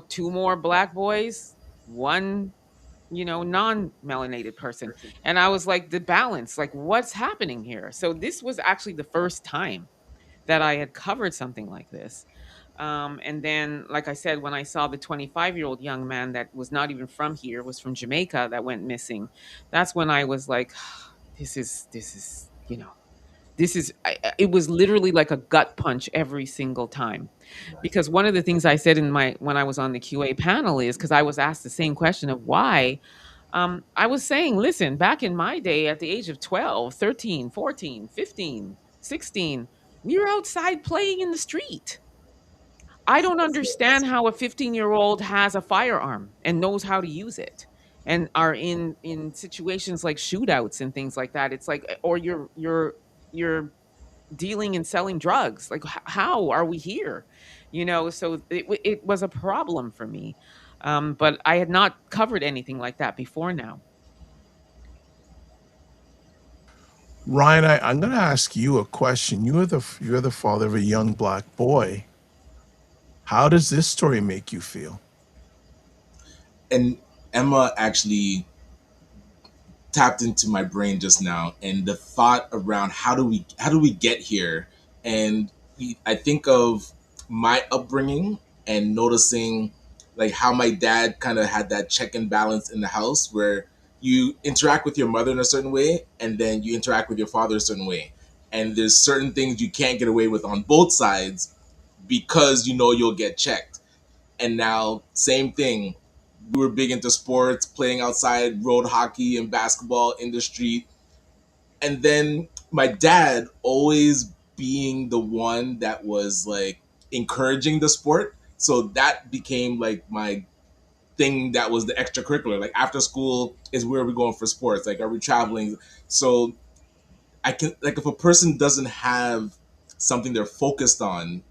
two more Black boys, one, non melanated person. And I was like, the balance, like, what's happening here? So this was actually the first time that I had covered something like this. And then, like I said, when I saw the 25-year-old young man that was not even from here, was from Jamaica, that went missing, that's when I was like, it was literally like a gut punch every single time. Because one of the things I said when I was on the QA panel is, because I was asked the same question of why, I was saying, listen, back in my day at the age of 12, 13, 14, 15, 16, we were outside playing in the street. I don't understand how a 15-year-old has a firearm and knows how to use it and are in situations like shootouts and things like that. It's like, or you're dealing and selling drugs. Like, how are we here? So it was a problem for me. But I had not covered anything like that before now. Ryan, I'm going to ask you a question. You're the father of a young black boy. How does this story make you feel? And Emma actually tapped into my brain just now, and the thought around how do we get here. And I think of my upbringing and noticing like how my dad kind of had that check and balance in the house where you interact with your mother in a certain way and then you interact with your father a certain way, and there's certain things you can't get away with on both sides because you know you'll get checked. And now same thing, we were big into sports, playing outside, road hockey and basketball in the street. And then my dad always being the one that was like encouraging the sport. So that became like my thing that was the extracurricular. Like after school is where we're going for sports. Like are we traveling? So I can like if a person doesn't have something they're focused on,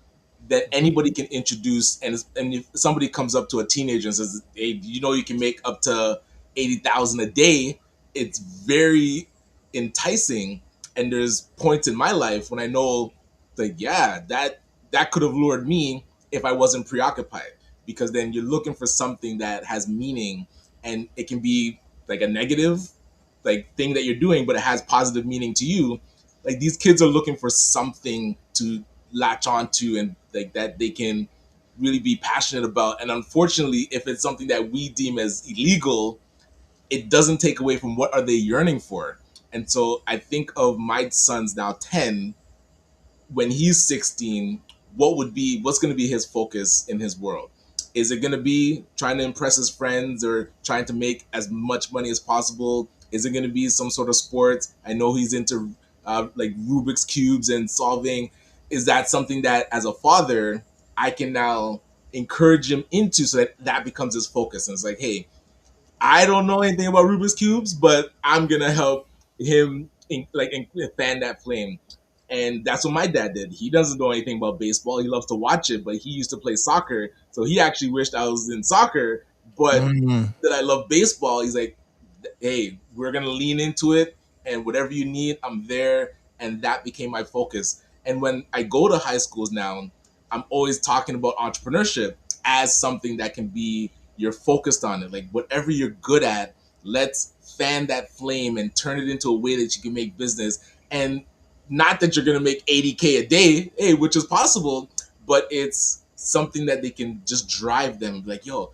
that anybody can introduce, and if somebody comes up to a teenager and says, "Hey, you know you can make up to 80,000 a day," it's very enticing. And there's points in my life when I know, like, yeah, that could have lured me if I wasn't preoccupied, because then you're looking for something that has meaning, and it can be like a negative like thing that you're doing, but it has positive meaning to you. Like these kids are looking for something to latch onto and like that they can really be passionate about. And unfortunately, if it's something that we deem as illegal, it doesn't take away from what are they yearning for. And so I think of my son's now 10, when he's 16, what's going to be his focus in his world? Is it going to be trying to impress his friends or trying to make as much money as possible? Is it going to be some sort of sports? I know he's into like Rubik's cubes and solving. Is that something that as a father I can now encourage him into, so that that becomes his focus? And it's like, hey, I don't know anything about Rubik's cubes, but I'm gonna help him fan that flame. And that's what my dad did. He doesn't know anything about baseball. He loves to watch it, but he used to play soccer. So he actually wished I was in soccer, but Mm, that I love baseball. He's like, hey, we're gonna lean into it, and whatever you need, I'm there. And that became my focus. And when I go to high schools now, I'm always talking about entrepreneurship as something that can be, you're focused on it. Like whatever you're good at, let's fan that flame and turn it into a way that you can make business. And not that you're gonna make 80K a day, hey, which is possible, but it's something that they can just drive them like, yo,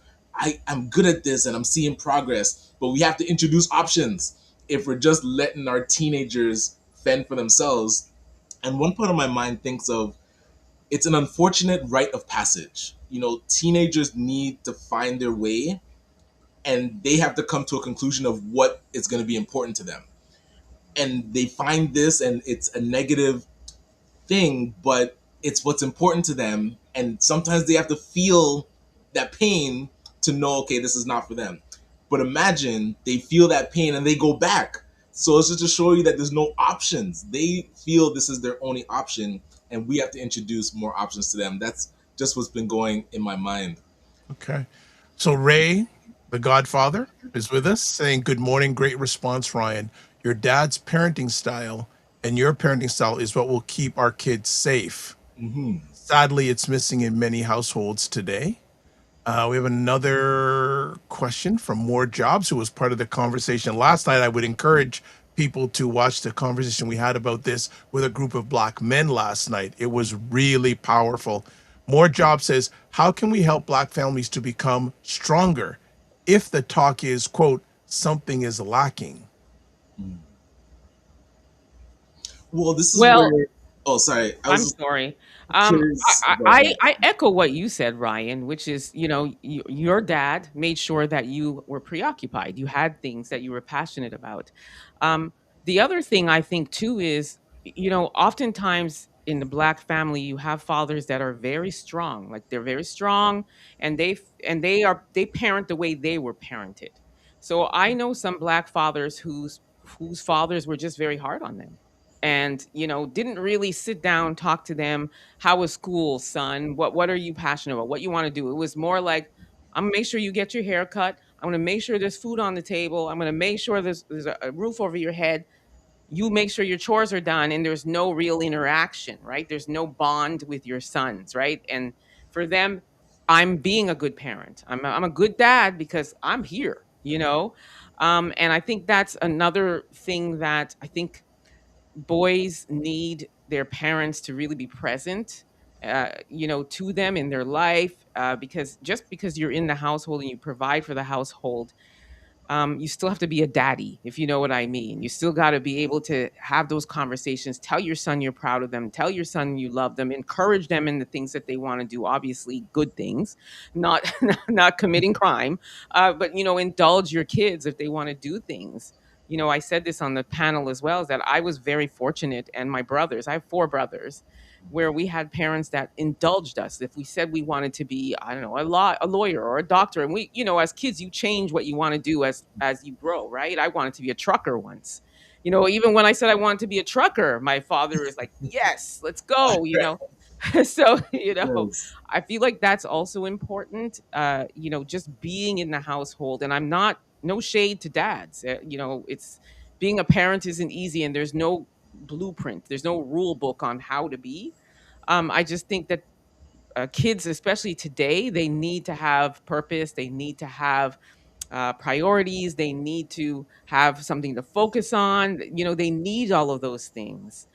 I'm good at this and I'm seeing progress. But we have to introduce options. If we're just letting our teenagers fend for themselves. And one part of my mind thinks of, it's an unfortunate rite of passage. You know, teenagers need to find their way, and they have to come to a conclusion of what is going to be important to them. And they find this, and it's a negative thing, but it's what's important to them. And sometimes they have to feel that pain to know, okay, this is not for them. But imagine they feel that pain and they go back. So it's just to show you that there's no options. They feel this is their only option, and we have to introduce more options to them. That's just what's been going in my mind. okay. So Ray, the Godfather, is with us saying, "Good morning. Great response, Ryan. Your dad's parenting style and your parenting style is what will keep our kids safe. Hmm. Sadly, it's missing in many households today." We have another question from More Jobs, who was part of the conversation last night. I would encourage people to watch the conversation we had about this with a group of black men last night. It was really powerful. More Jobs says, "How can we help black families to become stronger if the talk is, quote, something is lacking?" Well, this is Well, where. Oh, sorry. I was I'm just sorry. curious I, about I that. I echo what you said, Ryan, which is, your dad made sure that you were preoccupied. You had things that you were passionate about. Um, the other thing I think too is, oftentimes in the black family, you have fathers that are very strong, like they're very strong, and they parent the way they were parented. So I know some black fathers whose fathers were just very hard on them, and didn't really sit down, talk to them. How was school, son? What are you passionate about? What you want to do? It was more like, I'm gonna make sure you get your hair cut. I'm gonna make sure there's food on the table. I'm gonna make sure there's a roof over your head. you make sure your chores are done, and there's no real interaction, right? There's no bond with your sons, right? And for them, I'm being a good parent. I'm a good dad because I'm here, you know? And I think that's another thing that I think boys need their parents to really be present, to them in their life, because just because you're in the household and you provide for the household, you still have to be a daddy, if you know what I mean. You still got to be able to have those conversations. Tell your son you're proud of them. Tell your son you love them. Encourage them in the things that they want to do. Obviously, good things, not not committing crime, but indulge your kids if they want to do things. I said this on the panel as well, is that I was very fortunate, and my brothers. I have four brothers, where we had parents that indulged us. If we said we wanted to be, I don't know, a lawyer or a doctor, and we, as kids, you change what you want to do as you grow, right? I wanted to be a trucker once. Even when I said I wanted to be a trucker, my father is like, "Yes, let's go." So, Yes. I feel like that's also important. Just being in the household, and I'm not no shade to dads. It's being a parent isn't easy, and there's no blueprint. There's no rule book on how to be. I just think that kids, especially today, they need to have purpose. They need to have priorities. They need to have something to focus on. They need all of those things,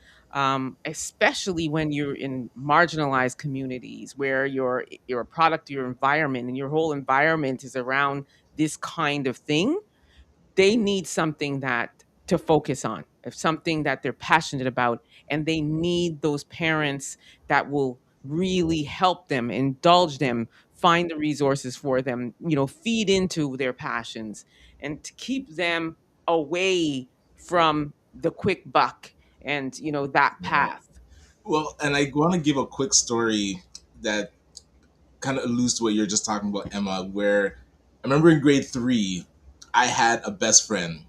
especially when you're in marginalized communities where you're a product of your environment, and your whole environment is around this kind of thing. They need something that to focus on, if something that they're passionate about, and they need those parents that will really help them, indulge them, find the resources for them, feed into their passions, and to keep them away from the quick buck and that Yeah. path. Well, and I want to give a quick story that kind of alludes to what you're just talking about, Emma, where I remember in grade three, I had a best friend.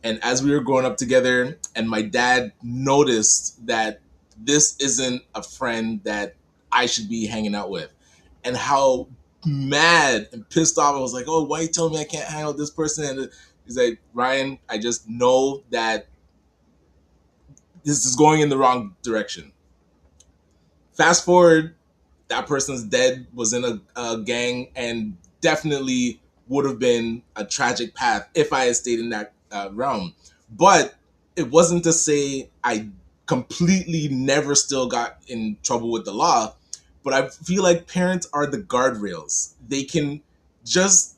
And as we were growing up together, and my dad noticed that this isn't a friend that I should be hanging out with, and how mad and pissed off I was, like, "Oh, why you telling me I can't hang out with this person?" And he's like, "Ryan, I just know that this is going in the wrong direction." Fast forward, that person's dead, was in a gang, and definitely would have been a tragic path if I had stayed in that realm. But it wasn't to say I completely never still got in trouble with the law. But I feel like parents are the guardrails. They can just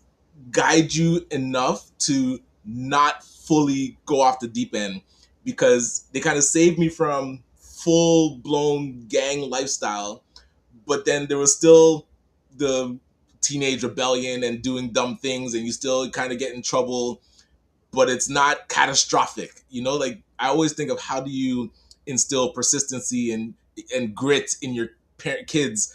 guide you enough to not fully go off the deep end, because they kind of saved me from full blown gang lifestyle, but then there was still the teenage rebellion and doing dumb things, and you still kind of get in trouble, but it's not catastrophic. Like, I always think of, how do you instill persistency and grit in your kids,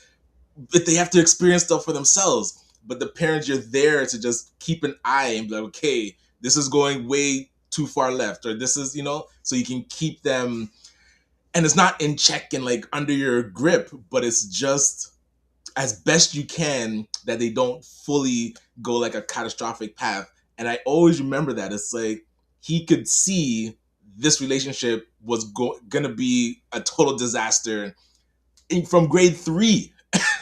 but they have to experience stuff for themselves. But the parents, you're there to just keep an eye and be like, okay, this is going way too far left, or this is, so you can keep them, and it's not in check and like under your grip, but it's just as best you can that they don't fully go like a catastrophic path. And I always remember that it's like, he could see this relationship was gonna be a total disaster from grade three.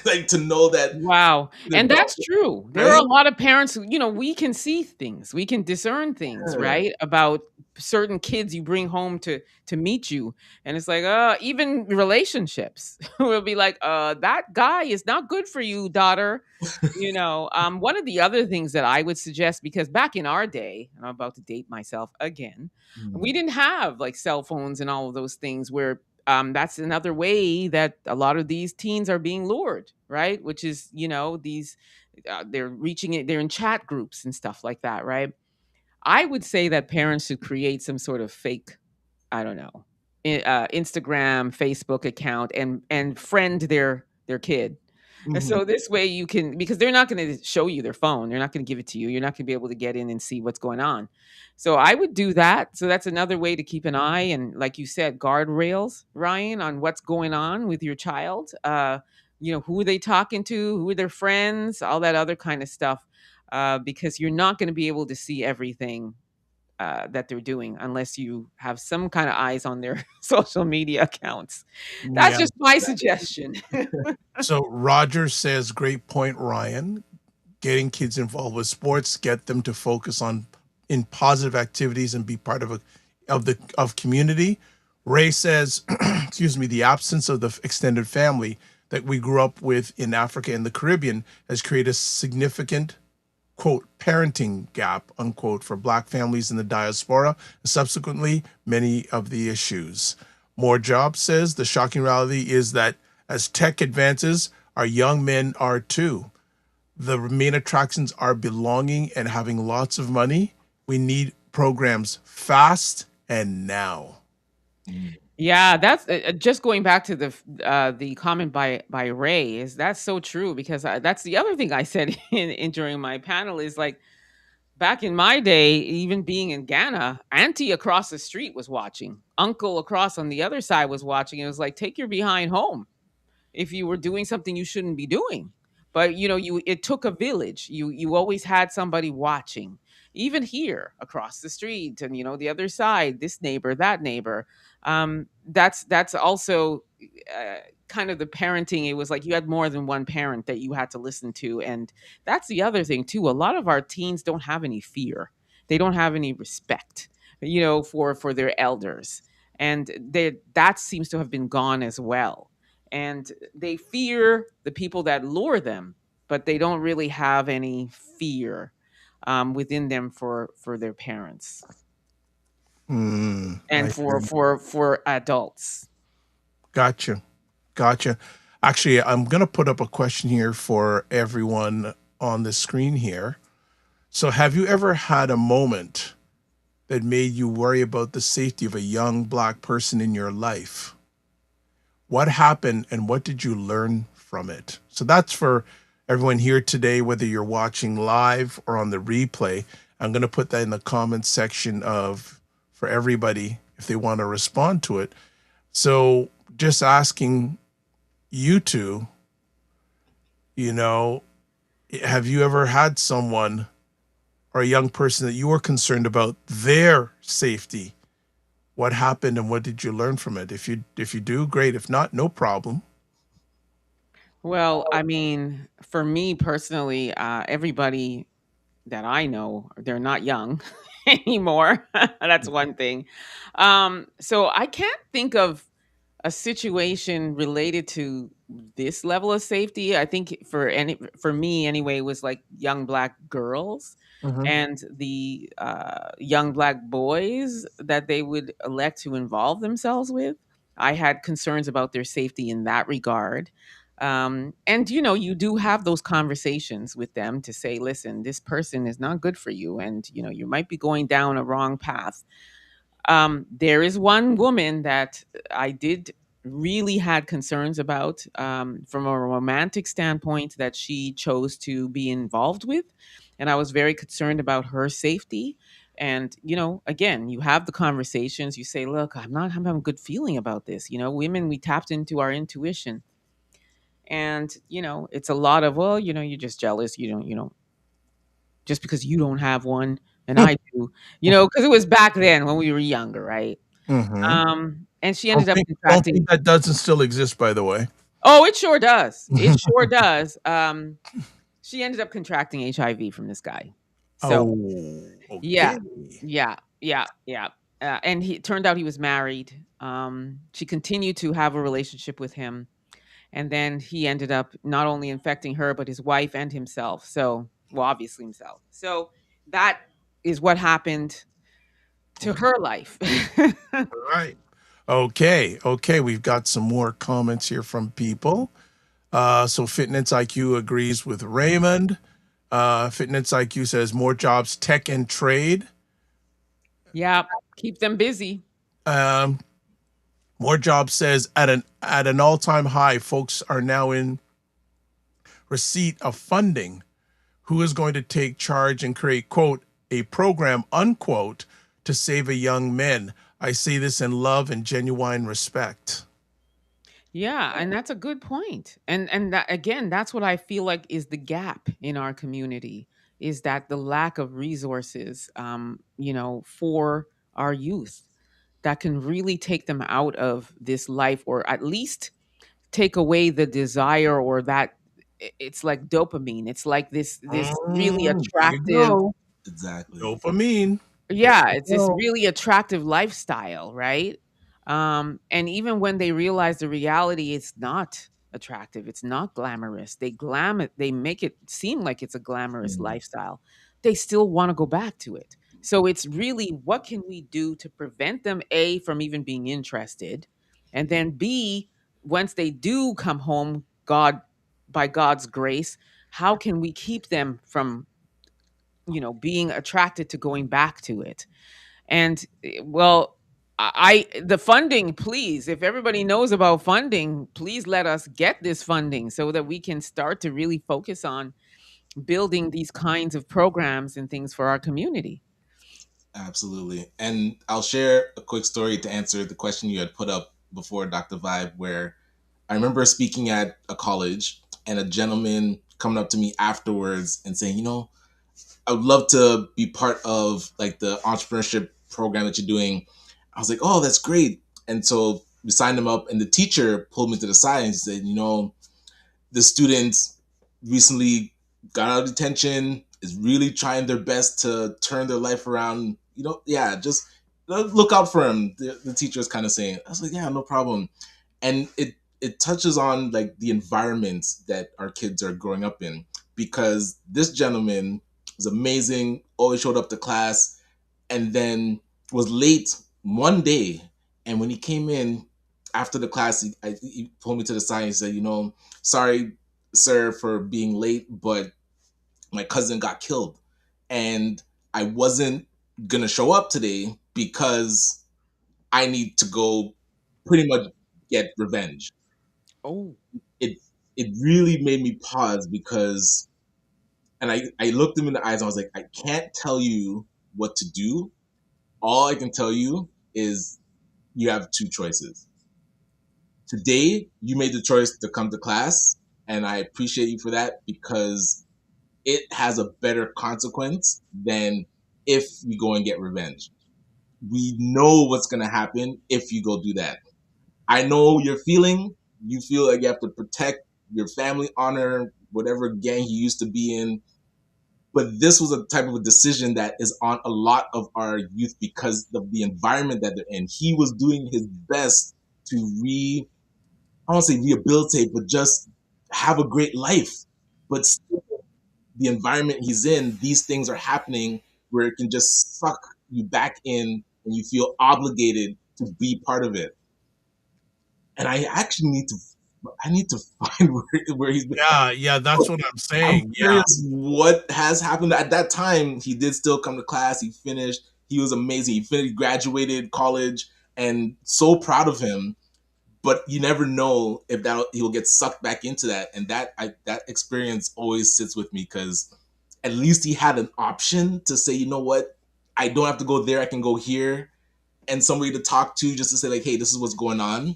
Like, to know that Wow. the And adult, that's true. There are right? a lot of parents who, we can see things. We can discern things, Yeah. right? About certain kids you bring home to meet you. And it's like, even relationships will be like, that guy is not good for you, daughter. One of the other things that I would suggest, because back in our day, and I'm about to date myself again, we didn't have like cell phones and all of those things where that's another way that a lot of these teens are being lured, right? Which is, these they're reaching it, they're in chat groups and stuff like that, right? I would say that parents should create some sort of fake, I don't know, Instagram, Facebook account, and friend their kid. And Mhm. so this way you can, because they're not going to show you their phone. They're not going to give it to you. You're not going to be able to get in and see what's going on. So I would do that. So that's another way to keep an eye, and like you said, guardrails, Ryan, on what's going on with your child. Who are they talking to? Who are their friends? All that other kind of stuff. Because you're not going to be able to see everything that they're doing, unless you have some kind of eyes on their social media accounts. That's Yeah. just my suggestion. So Roger says, great point, Ryan. Getting kids involved with sports, get them to focus on in positive activities and be part of of community. Ray says, excuse me, the absence of the extended family that we grew up with in Africa and the Caribbean has created a significant quote parenting gap unquote for black families in the diaspora, and subsequently many of the issues. More Job says the shocking reality is that as tech advances, our young men are too. The main attractions are belonging and having lots of money. We need programs fast and now. Yeah, that's just going back to the comment by Ray. Is that's so true, because that's the other thing I said in during my panel is like, back in my day, even being in Ghana, auntie across the street was watching, uncle across on the other side was watching. It was like, take your behind home if you were doing something you shouldn't be doing. But you it took a village. You always had somebody watching. Even here across the street, and the other side, this neighbor, that neighbor. That's also uh, kind of the parenting. It was like you had more than one parent that you had to listen to, and that's the other thing too. A lot of our teens don't have any fear. They don't have any respect, for their elders, and that seems to have been gone as well, and they fear the people that lure them, but they don't really have any fear within them for their parents I and hear for adults. Gotcha. Gotcha. Actually, I'm going to put up a question here for everyone on the screen here. So, have you ever had a moment that made you worry about the safety of a young black person in your life? What happened and what did you learn from it? So, that's for everyone here today, whether you're watching live or on the replay. I'm going to put that in the comments section of for everybody if they want to respond to it. So, just asking you two, you know, have you ever had someone or a young person that you were concerned about their safety? What happened and what did you learn from it? If you do, great. If not, no problem. Well, I mean, for me personally, everybody that I know, they're not young anymore. That's one thing. So I can't think of a situation related to this level of safety. I think for me anyway, it was like young black girls Mhm. and the young black boys that they would elect to involve themselves with. I had concerns about their safety in that regard. And you do have those conversations with them to say, listen, this person is not good for you, and you might be going down a wrong path. There is one woman that I did really had concerns about, from a romantic standpoint, that she chose to be involved with, and I was very concerned about her safety. And again, you have the conversations. You say, "Look, I'm not having a good feeling about this." Women, we tapped into our intuition, and it's a lot of, well, you're just jealous. You don't just because you don't have one and I do, because it was back then when we were younger, right? Mm-hmm. And she Don't ended up think don't contracting. think that doesn't still exist, by the way. Oh, it sure does. It sure does. She ended up contracting HIV from this guy. So Oh, yeah, okay. yeah. And he turned out he was married. She continued to have a relationship with him, and then he ended up not only infecting her but his wife and himself. So, well, obviously himself. So that is what happened to Okay. her life. All right. Okay. Okay. We've got some more comments here from people. So Fitness IQ agrees with Raymond. Fitness IQ says more jobs, tech and trade. Yeah, keep them busy. Um, More jobs says at an all-time high, folks are now in receipt of funding. Who is going to take charge and create quote a program unquote to save a young men? I say this in love and genuine respect. Yeah, and that's a good point. And that again, that's what I feel like is the gap in our community. is that the lack of resources, for our youth that can really take them out of this life, or at least take away the desire, or that it's like dopamine. It's like this really There you attractive, go. Exactly. Dopamine. There yeah, you it's this go. really attractive lifestyle, right? And even when they realize the reality, it's not attractive, it's not glamorous. They make it seem like it's a glamorous Mm, lifestyle. They still want to go back to it. So it's really, what can we do to prevent them, A, from even being interested, and then B, once they do come home, by God's grace, how can we keep them from being attracted to going back to it? And well, the funding, please, if everybody knows about funding, please let us get this funding so that we can start to really focus on building these kinds of programs and things for our community. absolutely. And I'll share a quick story to answer the question you had put up before, Dr. Vibe, where I remember speaking at a college and a gentleman coming up to me afterwards and saying, I would love to be part of like the entrepreneurship program that you're doing. I was like, oh, that's great. And so we signed him up, and the teacher pulled me to the side and said, the students recently got out of detention, is really trying their best to turn their life around. Yeah, just look out for him. The teacher was kind of saying. I was like, yeah, no problem. And it touches on like the environment that our kids are growing up in, because this gentleman was amazing, always showed up to class, and then was late one day. And when he came in after the class, he pulled me to the side and said, sorry, sir, for being late, but my cousin got killed. And I wasn't going to show up today because I need to go pretty much get revenge. Oh, It, it really made me pause because, and I looked him in the eyes and I was like, I can't tell you what to do. All I can tell you is you have two choices. Today, you made the choice to come to class, and I appreciate you for that because it has a better consequence than if you go and get revenge. We know what's going to happen if you go do that. I know your feeling. You feel like you have to protect your family honor, whatever gang you used to be in. But this was a type of a decision that is on a lot of our youth because of the environment that they're in. He was doing his best to I don't say rehabilitate, but just have a great life. But still, the environment he's in, these things are happening where it can just suck you back in and you feel obligated to be part of it. And I actually need to find where he's been. Yeah, that's what I'm I'm saying. Yeah. curious what has happened. At that time, he did still come to class. He finished. He was amazing. He finished, graduated college, and so proud of him. But you never know if that he'll get sucked back into that, and that experience always sits with me because at least he had an option to say, you know what, I don't have to go there. I can go here, and somebody to talk to just to say like, hey, this is what's going on,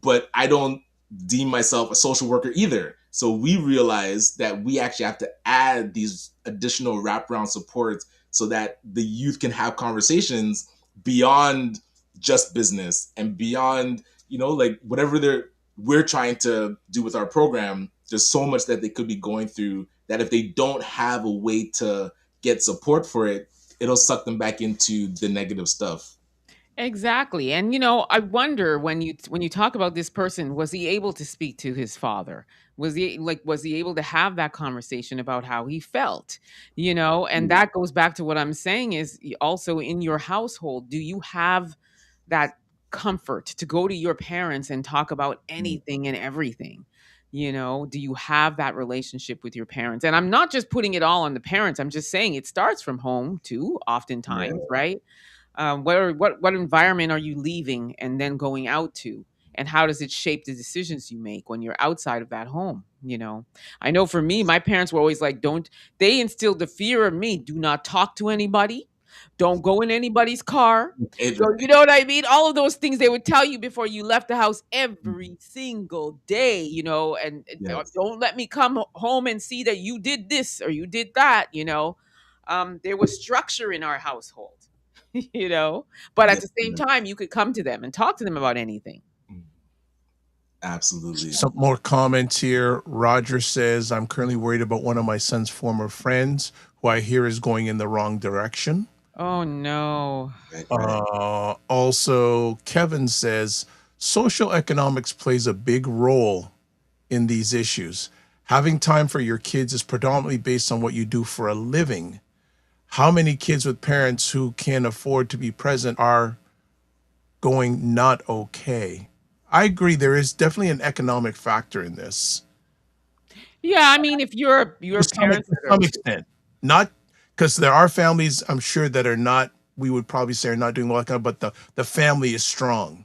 but I don't deem myself a social worker either. So we realized that we actually have to add these additional wraparound supports so that the youth can have conversations beyond just business and beyond, like whatever we're trying to do with our program. There's so much that they could be going through that if they don't have a way to get support for it, it'll suck them back into the negative stuff. exactly. And I wonder, when you talk about this person, was he able to speak to his father? Was he able to have that conversation about how he felt? And that goes back to what I'm saying is, also in your household, do you have that comfort to go to your parents and talk about anything and everything? Do you have that relationship with your parents? And I'm not just putting it all on the parents. I'm just saying it starts from home too, Yeah. oftentimes, right? What environment are you leaving and then going out to, and how does it shape the decisions you make when you're outside of that home? I know for me, my parents were always like, don't they instilled the fear of me, do not talk to anybody, Don't go in anybody's car. It, You know what I mean? All of those things they would tell you before you left the house every single day, and yes, don't let me come home and see that you did this or you did that. There was structure in our household, you know, but at yes, the same time, you could come to them and talk to them about anything. absolutely. Some more comments here. Roger says, I'm currently worried about one of my son's former friends who I hear is going in the wrong direction. Oh, no. Right. Also, Kevin says, social economics plays a big role in these issues. Having time for your kids is predominantly based on what you do for a living. How many kids with parents who can afford to be present are going not okay? I agree. There is definitely an economic factor in this. Yeah, I mean, if your parents To that are some extent, not because there are families I'm sure that are not. We would probably say are not doing well, but the family is strong.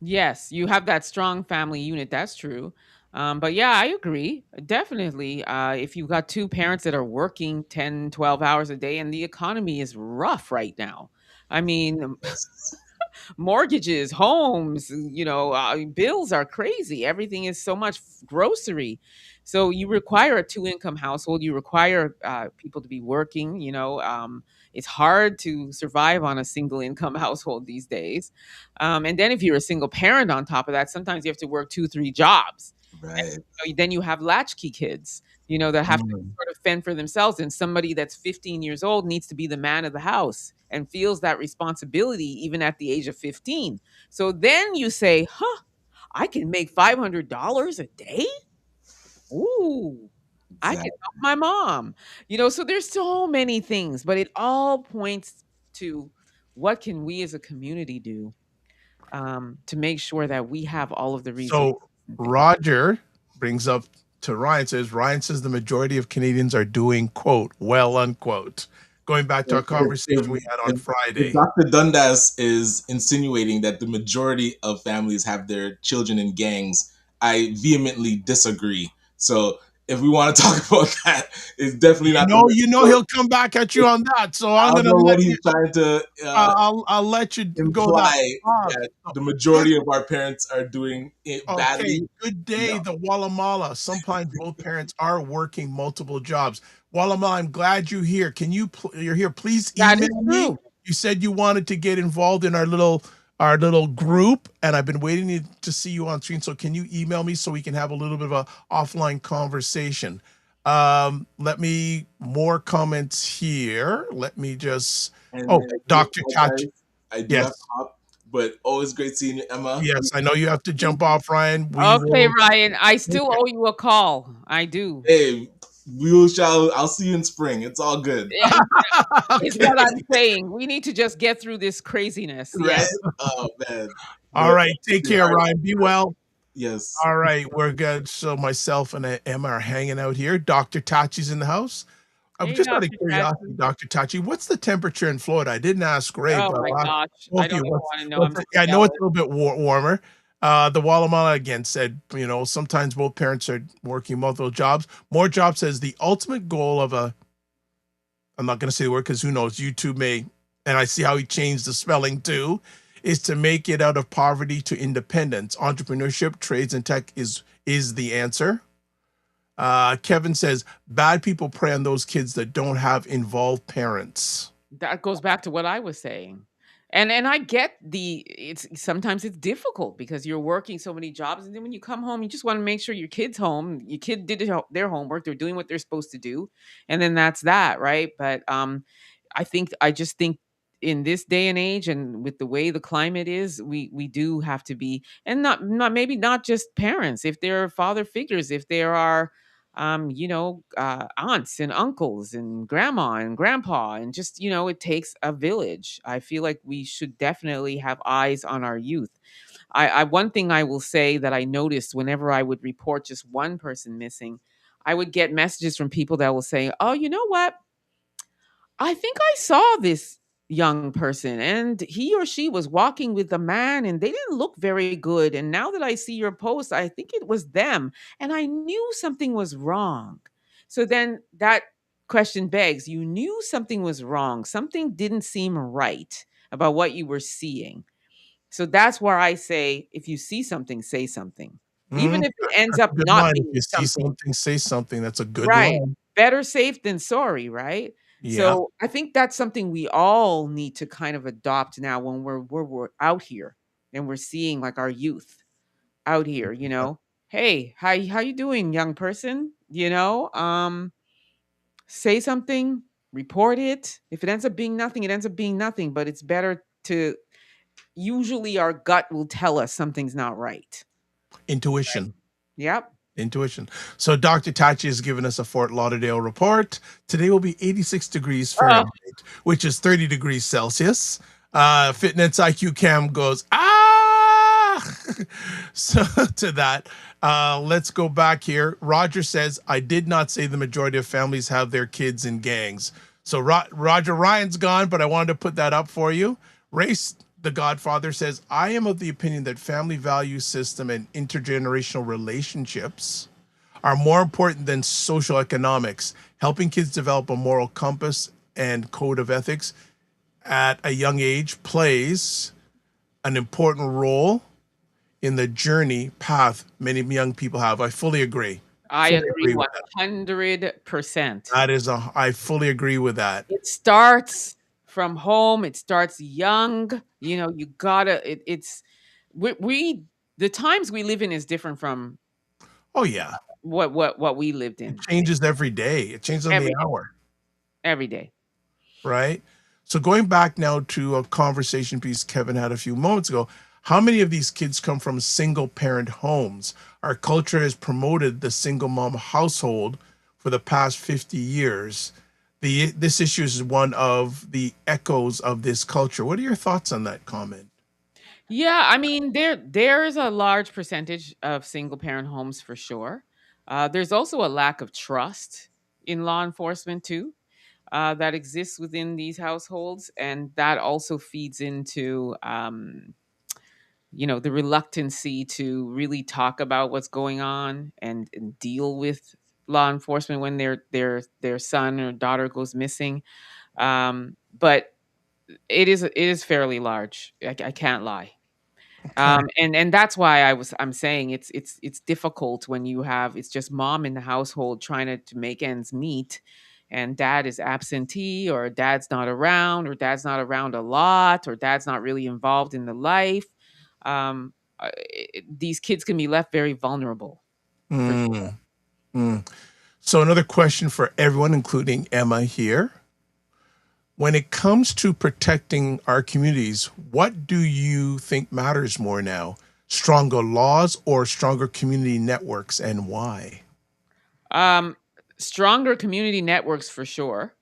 yes, you have that strong family unit. That's true. But yeah, I agree. Definitely. If you've got two parents that are working 10, 12 hours a day and the economy is rough right now. I mean, Yes. mortgages, homes, bills are crazy. Everything is so much grocery. So you require a two-income household. You require people to be working. It's hard to survive on a single-income household these days. And then if you're a single parent on top of that, sometimes you have to work 2, 3 jobs. And Right. then you have latchkey kids, that have to Mm. sort of fend for themselves. And somebody that's 15 years old needs to be the man of the house and feels that responsibility even at the age of 15. So then you say, huh, I can make $500 a day? Ooh, I can Exactly. help my mom. So there's so many things, but it all points to what can we as a community do to make sure that we have all of the resources So and things. Roger brings up to Ryan says the majority of Canadians are doing quote well unquote. Going back to our conversation we had on If Friday. Dr. Dundas is insinuating that the majority of families have their children in gangs, I vehemently disagree. So if we want to talk about that, it's definitely not the You know he'll come back at you on that. So I I'm don't gonna know let what you. he's trying to I'll let you go that imply far. that No. the majority of our parents are doing it Okay, badly. good No. day, the Wallamala. Sometimes both parents are working multiple jobs. Wallamala, I'm glad you're here. You're here. Please That is email me. true. You said you wanted to get involved in our little group, and I've been waiting to see you on screen. So can you email me so we can have a little bit of a offline conversation? Let me more comments here. Let me just And I do Dr. Tachi. apologize. I do have to Yes. hop, but always great seeing you, Emma. Yes, I know you have to jump off, Ryan. We Okay, will. Ryan, I still owe you a call. I do. Hey, we shall. I'll see you in spring. It's all good. Yeah, is Okay. what I'm saying. We need to just get through this craziness. Right? Yes. Oh man. All But right. Take yeah, care, Ryan. Be well. yes. All right. We're good. So myself and Emma are hanging out here. Dr. Tachi's in the house. I'm Hey, just out of Dr. curiosity, Chadson. Dr. Tachi, what's the temperature in Florida? I didn't ask Ray, Oh but my I'll ask gosh. both I of you. don't even want to know. I'm What's just I know it's jealous. a little bit warmer. The Wallamala again said, sometimes both parents are working multiple jobs. More jobs says the ultimate goal of I'm not going to say the word because who knows, YouTube may, and I see how he changed the spelling too, is to make it out of poverty to independence. Entrepreneurship, trades, and tech is the answer. Kevin says, bad people prey on those kids that don't have involved parents. That goes back to what I was saying. And I get it's sometimes it's difficult because you're working so many jobs and then when you come home you just want to make sure your kid's home, your kid did their homework, they're doing what they're supposed to do, and then that's that, right? But I just think in this day and age and with the way the climate is, we do have to be, and not maybe not just parents, if there are father figures, if there are aunts and uncles and grandma and grandpa, and just, it takes a village. I feel like we should definitely have eyes on our youth. I one thing I will say that I noticed whenever I would report just one person missing, I would get messages from people that will say, oh, you know what? I think I saw this young person and he or she was walking with a man and they didn't look very good. And now that I see your post, I think it was them. And I knew something was wrong. So then that question begs, you knew something was wrong. Something didn't seem right about what you were seeing. So that's where I say, if you see something, say something. Even if it ends That's a up good not line. If being you see something. something, say something. That's a good Right. line. Better safe than sorry, right? Yeah. So I think that's something we all need to kind of adopt now when we're out here and we're seeing like our youth out here, Hey, how you doing, young person? Say something, report it. If it ends up being nothing, it ends up being nothing, but it's better to usually our gut will tell us something's not right. Intuition. Yep. Intuition. So Dr. Tachi has given us a Fort Lauderdale report. Today will be 86 degrees Oh, Fahrenheit, which is 30 degrees Celsius. Fitness IQ Cam goes, ah! So to that, let's go back here. Roger says, I did not say the majority of families have their kids in gangs. So Roger Ryan's gone, but I wanted to put that up for you. Race the Godfather says, I am of the opinion that family value system and intergenerational relationships are more important than social economics. Helping kids develop a moral compass and code of ethics at a young age plays an important role in the journey path many young people have. I fully agree. I Fully agree agree with that. 100%. I fully agree with that. It starts from home. It starts young. You gotta. It's we the times we live in is different from Oh yeah. what we lived It in changes every day. It changes on the every day, hour. every day. Right? So going back now to a conversation piece Kevin had a few moments ago, how many of these kids come from single parent homes? Our culture has promoted the single mom household for the past 50 years. This issue is one of the echoes of this culture. What are your thoughts on that comment? Yeah, I mean there's a large percentage of single parent homes for sure. There's also a lack of trust in law enforcement too. That exists within these households, and that also feeds into the reluctancy to really talk about what's going on and deal with law enforcement when their son or daughter goes missing. But it is fairly large. I can't lie. Okay. And that's why I'm saying it's difficult when you have it's just mom in the household trying to make ends meet, and dad is absentee, or dad's not around, or dad's not around a lot, or dad's not really involved in the life. These kids can be left very vulnerable, for sure. Mm, mm. So another question for everyone, including Emma here. When it comes to protecting our communities, what do you think matters more now? Stronger laws or stronger community networks, and why? Um, Stronger community networks for sure.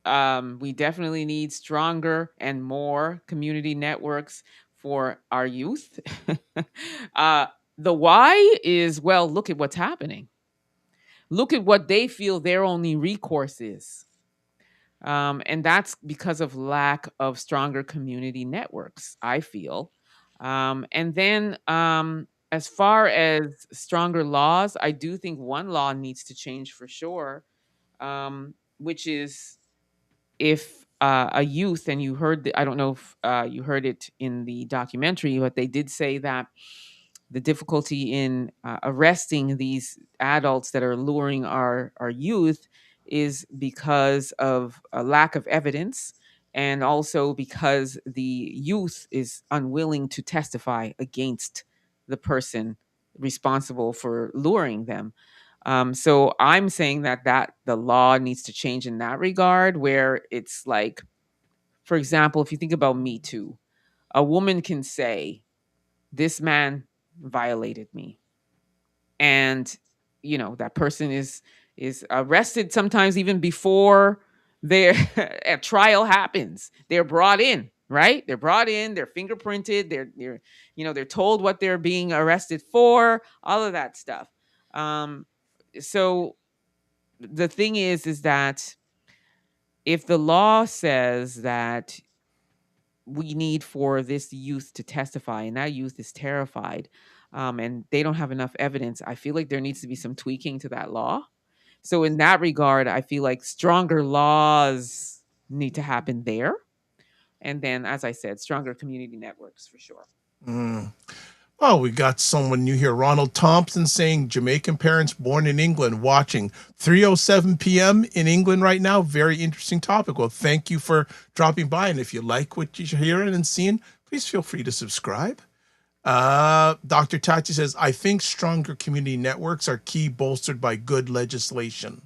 We definitely need stronger and more community networks for our youth. uh, the why is, well, look at what's happening. Look at what they feel their only recourse is. And that's because of lack of stronger community networks, I feel. And then as far as stronger laws, I do think one law needs to change for sure, which is if a youth, and you heard, I don't know if you heard it in the documentary, but they did say that the difficulty in arresting these adults that are luring our youth is because of a lack of evidence, and also because the youth is unwilling to testify against the person responsible for luring them. So I'm saying that the law needs to change in that regard, where it's like, for example, if you think about Me Too, a woman can say, this man violated me, and that person is arrested sometimes even before their a trial happens. They're brought in, right? They're brought in, they're fingerprinted, they're told what they're being arrested for, all of that stuff. So the thing is that if the law says that we need for this youth to testify, and that youth is terrified, and they don't have enough evidence, I feel like there needs to be some tweaking to that law, So in that regard, I feel like stronger laws need to happen there. And then, as I said, stronger community networks for sure. Mm. Oh, we got someone new here. Ronald Thompson saying Jamaican parents born in England watching 3:07 p.m. in England right now. Very interesting topic. Well, thank you for dropping by. And if you like what you're hearing and seeing, please feel free to subscribe. Dr. Tachi says, I think stronger community networks are key, bolstered by good legislation.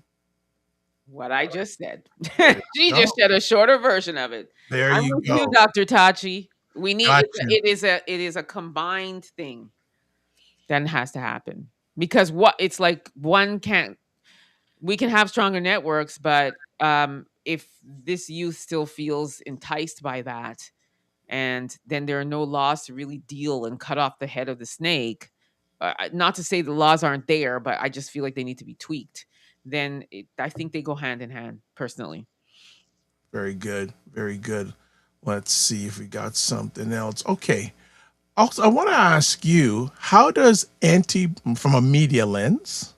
What I just said. There She you just go. said a shorter version of it. There I'm you with you, go. Dr. Tachi. We need Got you. it is a combined thing that has to happen. Because what it's like one can't we can have stronger networks, but if this youth still feels enticed by that, and then there are no laws to really deal and cut off the head of the snake, not to say the laws aren't there, but I just feel like they need to be tweaked. Then I think they go hand in hand, personally. Very good. Very good. Let's see if we got something else. Okay. Also, I want to ask you, from a media lens,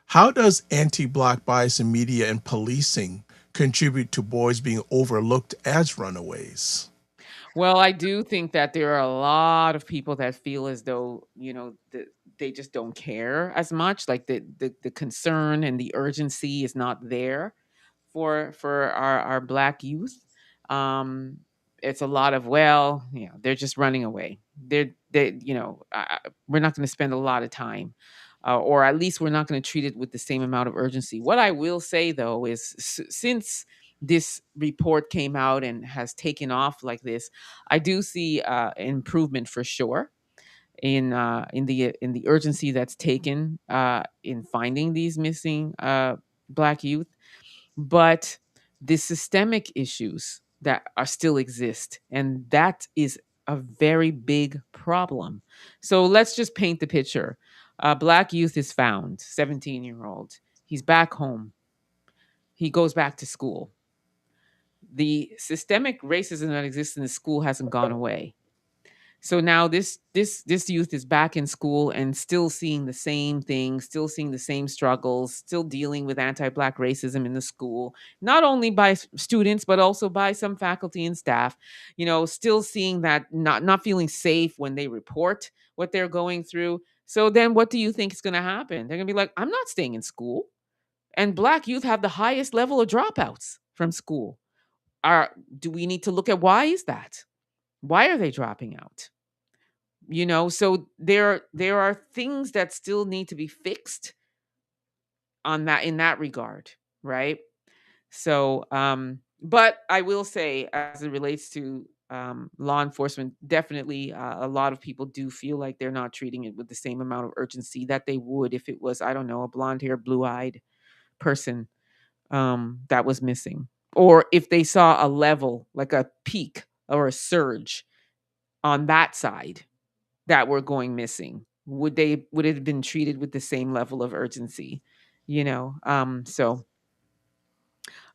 how does anti-Black bias in media and policing contribute to boys being overlooked as runaways? Well, I do think that there are a lot of people that feel as though, they just don't care as much. Like the concern and the urgency is not there for our Black youth. Um, it's a lot of, well, they're just running away. We're not going to spend a lot of time, or at least we're not going to treat it with the same amount of urgency. What I will say though is, since this report came out and has taken off like this, I do see improvement for sure in the urgency that's taken in finding these missing Black youth. But the systemic issues that are still exist, and that is a very big problem. So let's just paint the picture. Black youth is found, 17-year-old. He's back home. He goes back to school. The systemic racism that exists in the school hasn't gone away. So now this youth is back in school and still seeing the same things, still seeing the same struggles, still dealing with anti-Black racism in the school, not only by students but also by some faculty and staff. Still seeing that, not feeling safe when they report what they're going through. So then, what do you think is going to happen? They're going to be like, "I'm not staying in school." And Black youth have the highest level of dropouts from school. Do we need to look at why is that? Why are they dropping out? So there are things that still need to be fixed in that regard, right? So but I will say, as it relates to law enforcement, definitely a lot of people do feel like they're not treating it with the same amount of urgency that they would if it was, I don't know, a blonde-haired, blue-eyed person that was missing, or if they saw a level, like a peak or a surge on that side that were going missing. Would it have been treated with the same level of urgency? So,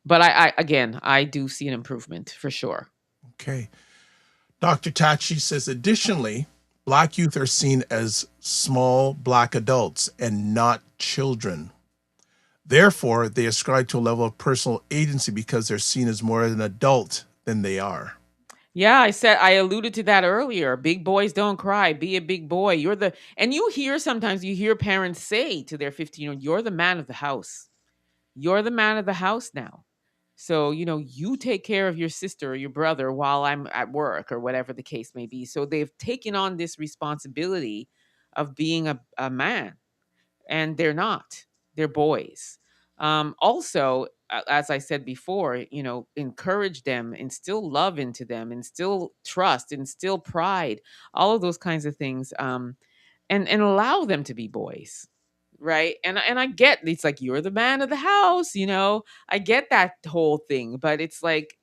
but I do see an improvement for sure. Okay. Dr. Tachi says, additionally, Black youth are seen as small Black adults and not children. Therefore, they ascribe to a level of personal agency because they're seen as more an adult than they are. Yeah, I alluded to that earlier. Big boys don't cry. Be a big boy. And sometimes you hear parents say to their 15-year-old, "You're the man of the house. You're the man of the house now. So, you take care of your sister or your brother while I'm at work," or whatever the case may be. So they've taken on this responsibility of being a man, and they're not. They're boys. Also, as I said before, encourage them, instill love into them, instill trust, instill pride, all of those kinds of things, and allow them to be boys, right? And I get, it's like, you're the man of the house, I get that whole thing, but it's like,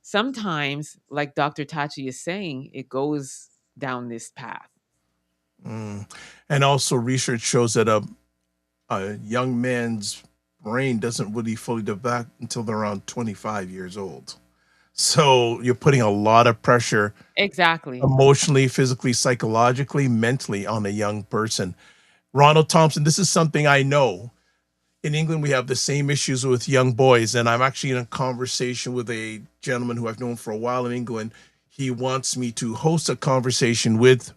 sometimes, like Dr. Tachi is saying, it goes down this path. And also, research shows that a young man's brain doesn't really fully develop until they're around 25 years old. So you're putting a lot of pressure, Exactly. emotionally, physically, psychologically, mentally, on a young person. Ronald Thompson, this is something I know. in England, we have the same issues with young boys. And I'm actually in a conversation with a gentleman who I've known for a while in England. He wants me to host a conversation with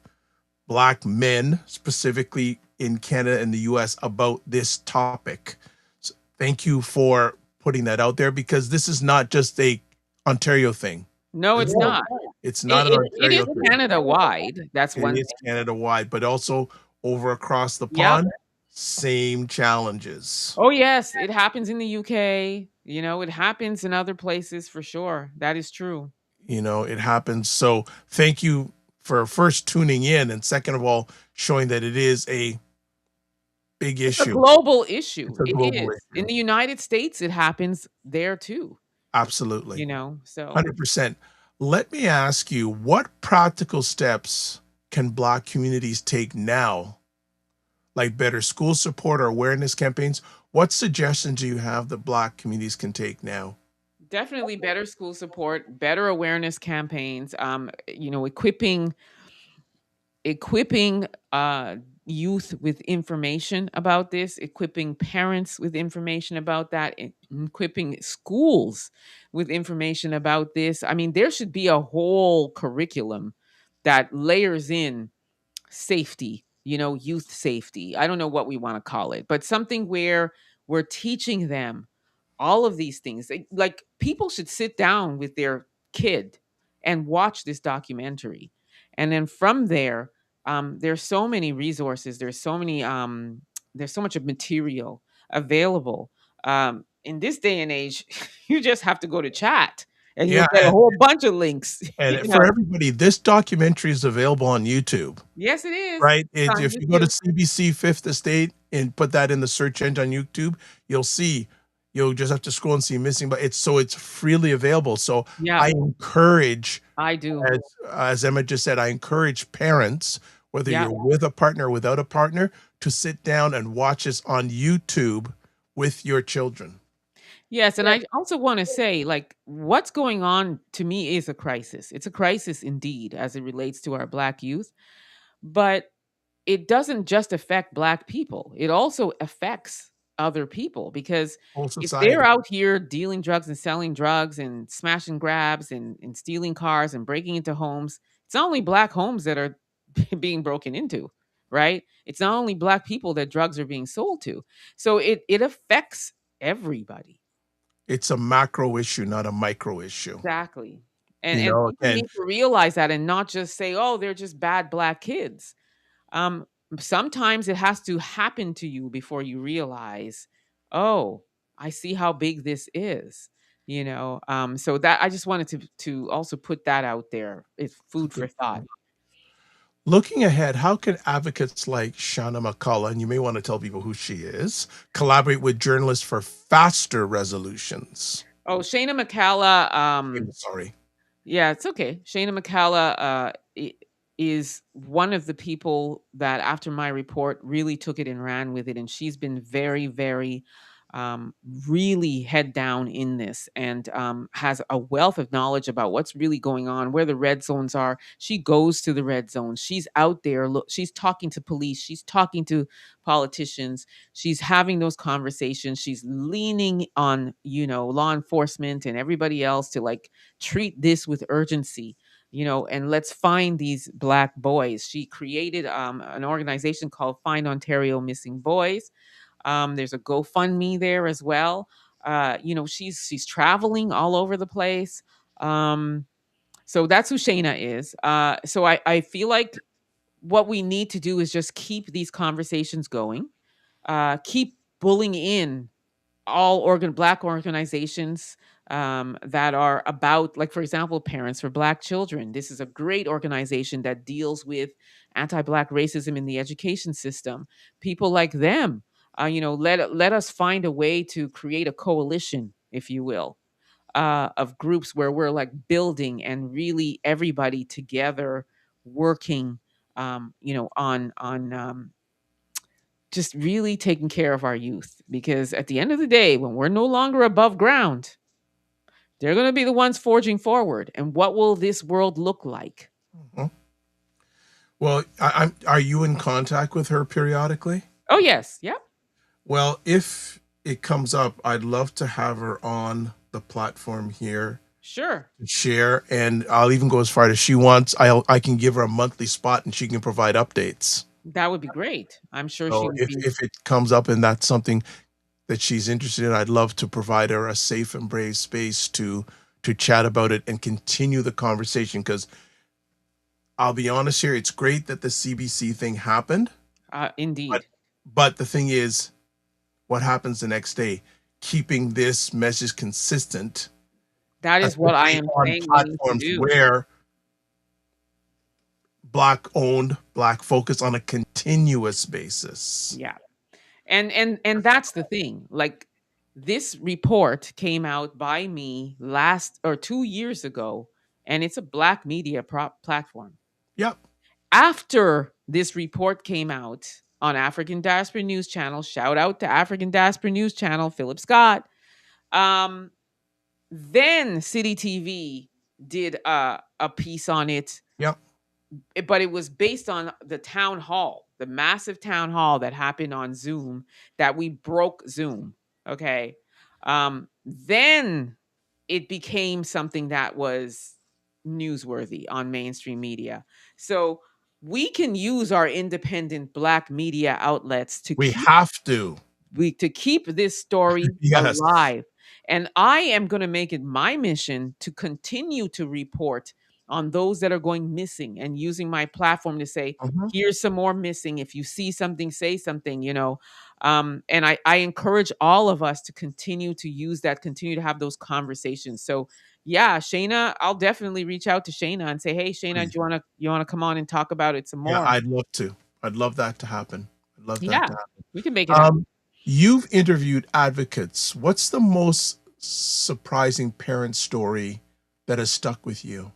Black men, specifically in Canada and the US, about this topic. So thank you for putting that out there, because this is not just a Ontario thing. No, it's not. It's not an It is Ontario thing. Canada wide. That's It one is thing. Canada wide, but also over across the Yep. pond, same challenges. Oh yes, it happens in the UK. You know, it happens in other places for sure. That is true. You know, it happens. So thank you for first tuning in, and second of all, showing that it is a big It's a issue. global issue. It's a It global is. In issue. the United States, it happens there too. Absolutely. You know, so 100%. Let me ask you, what practical steps can Black communities take now, like better school support or awareness campaigns? What suggestions do you have that Black communities can take now? definitely better school support, better awareness campaigns, you know, equipping youth with information about this, equipping parents with information about that, equipping schools with information about this. I mean, there should be a whole curriculum that layers in safety, you know, youth safety. I don't know what we want to call it, but something where we're teaching them all of these things. Like people should sit down with their kid and watch this documentary. And then from there, there's so many resources. There's so much of material available. In this day and age, you just have to go to chat and you'll Yeah, get a whole bunch of links. You and for know, everybody, this documentary is available on YouTube. yes, it is. Right? It's on If you go to YouTube. CBC Fifth Estate and put that in the search engine on YouTube, you'll see. You'll just have to scroll and see missing, but it's freely available. So Yeah, I encourage, I do. as Emma just said, I encourage parents, whether Yeah. you're with a partner or without a partner, to sit down and watch this on YouTube with your children. Yes, and I also want to say, like, what's going on to me is a crisis. It's a crisis indeed as it relates to our Black youth, but it doesn't just affect Black people. It also affects other people because Whole if they're society. out here dealing drugs and selling drugs and smashing grabs and stealing cars and breaking into homes, it's not only Black homes that are being broken into, right? It's not only Black people that drugs are being sold to. So it affects everybody. It's a macro issue, not a micro issue. Exactly. You And know, people and need to realize that and not just say, "Oh, they're just bad Black kids." Um, Sometimes it has to happen to you before you realize, "Oh, I see how big this is." You know, so that I just wanted to also put that out there. It's it's a food for good thought. point. Looking ahead, how can advocates like Shauna McCullough, and you may want to tell people who she is, collaborate with journalists for faster resolutions? Oh, Shayna McCalla, Sorry. yeah, it's okay. Shayna McCalla is one of the people that, after my report, really took it and ran with it, and she's been very, very, really head down in this, and has a wealth of knowledge about what's really going on, where the red zones are. She goes to the red zones. She's out there. Look, she's talking to police. She's talking to politicians. She's having those conversations. She's leaning on, you know, law enforcement and everybody else to like treat this with urgency, you know, and let's find these Black boys. She created an organization called Find Ontario Missing Boys. There's a GoFundMe there as well. You know, she's traveling all over the place. So that's who Shayna is. So I feel like what we need to do is just keep these conversations going, keep bullying in all Black organizations that are about, like, for example, Parents for Black Children. This is a great organization that deals with anti-Black racism in the education system. People like them, you know, let us find a way to create a coalition, if you will, of groups where we're like building and really everybody together working, you know, on just really taking care of our youth, because at the end of the day, when we're no longer above ground, they're going to be the ones forging forward. And what will this world look like? Mhm. Well, are you in contact with her periodically? Oh yes, yep. Well, if it comes up, I'd love to have her on the platform here Sure. to share. And I'll even go as far as she wants. I can give her a monthly spot and she can provide updates. That would be great. I'm sure she So would if, be. if it comes up and that's something that she's interested in, I'd love to provide her a safe and brave space to chat about it and continue the conversation. Because I'll be honest here, it's great that the CBC thing happened, Indeed. but the thing is, what happens the next day? Keeping this message consistent, That is what I especially am on saying we need to platforms do. where Black owned, Black focused on a continuous basis. Yeah. And that's the thing. Like, this report came out by me last or 2 years ago, and it's a Black media platform. Yep. After this report came out on African Diaspora News Channel, shout out to African Diaspora News Channel, Philip Scott. Then City TV did a piece on it, Yep. but it was based on the town hall, the massive town hall that happened on Zoom, that we broke Zoom. Okay. Then it became something that was newsworthy on mainstream media. So we can use our independent Black media outlets to We keep have to. this story Yes. alive. And I am going to make it my mission to continue to report on those that are going missing, and using my platform to say, Mhm. here's some more missing. If you see something, say something, and I encourage all of us to continue to use that, continue to have those conversations. So yeah, Shayna, I'll definitely reach out to Shayna and say, hey, Shayna, do Please. you want to come on and talk about it some Yeah, more? I'd love to. I'd love that to happen. I'd love that Yeah, to happen. we can make it happen. You've interviewed advocates. What's the most surprising parent story that has stuck with you?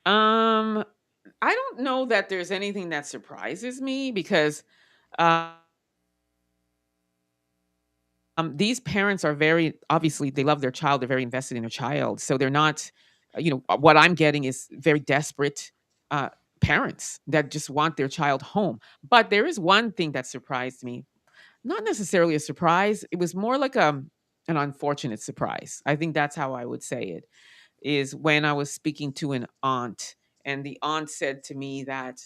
I don't know that there's anything that surprises me, because uh, these parents are very obviously, they love their child. They're very invested in their child. So they're not, what I'm getting is very desperate uh, parents that just want their child home. But there is one thing that surprised me. Not necessarily a surprise. It was more like an unfortunate surprise. I think that's how I would say it. Is when I was speaking to an aunt, and the aunt said to me that,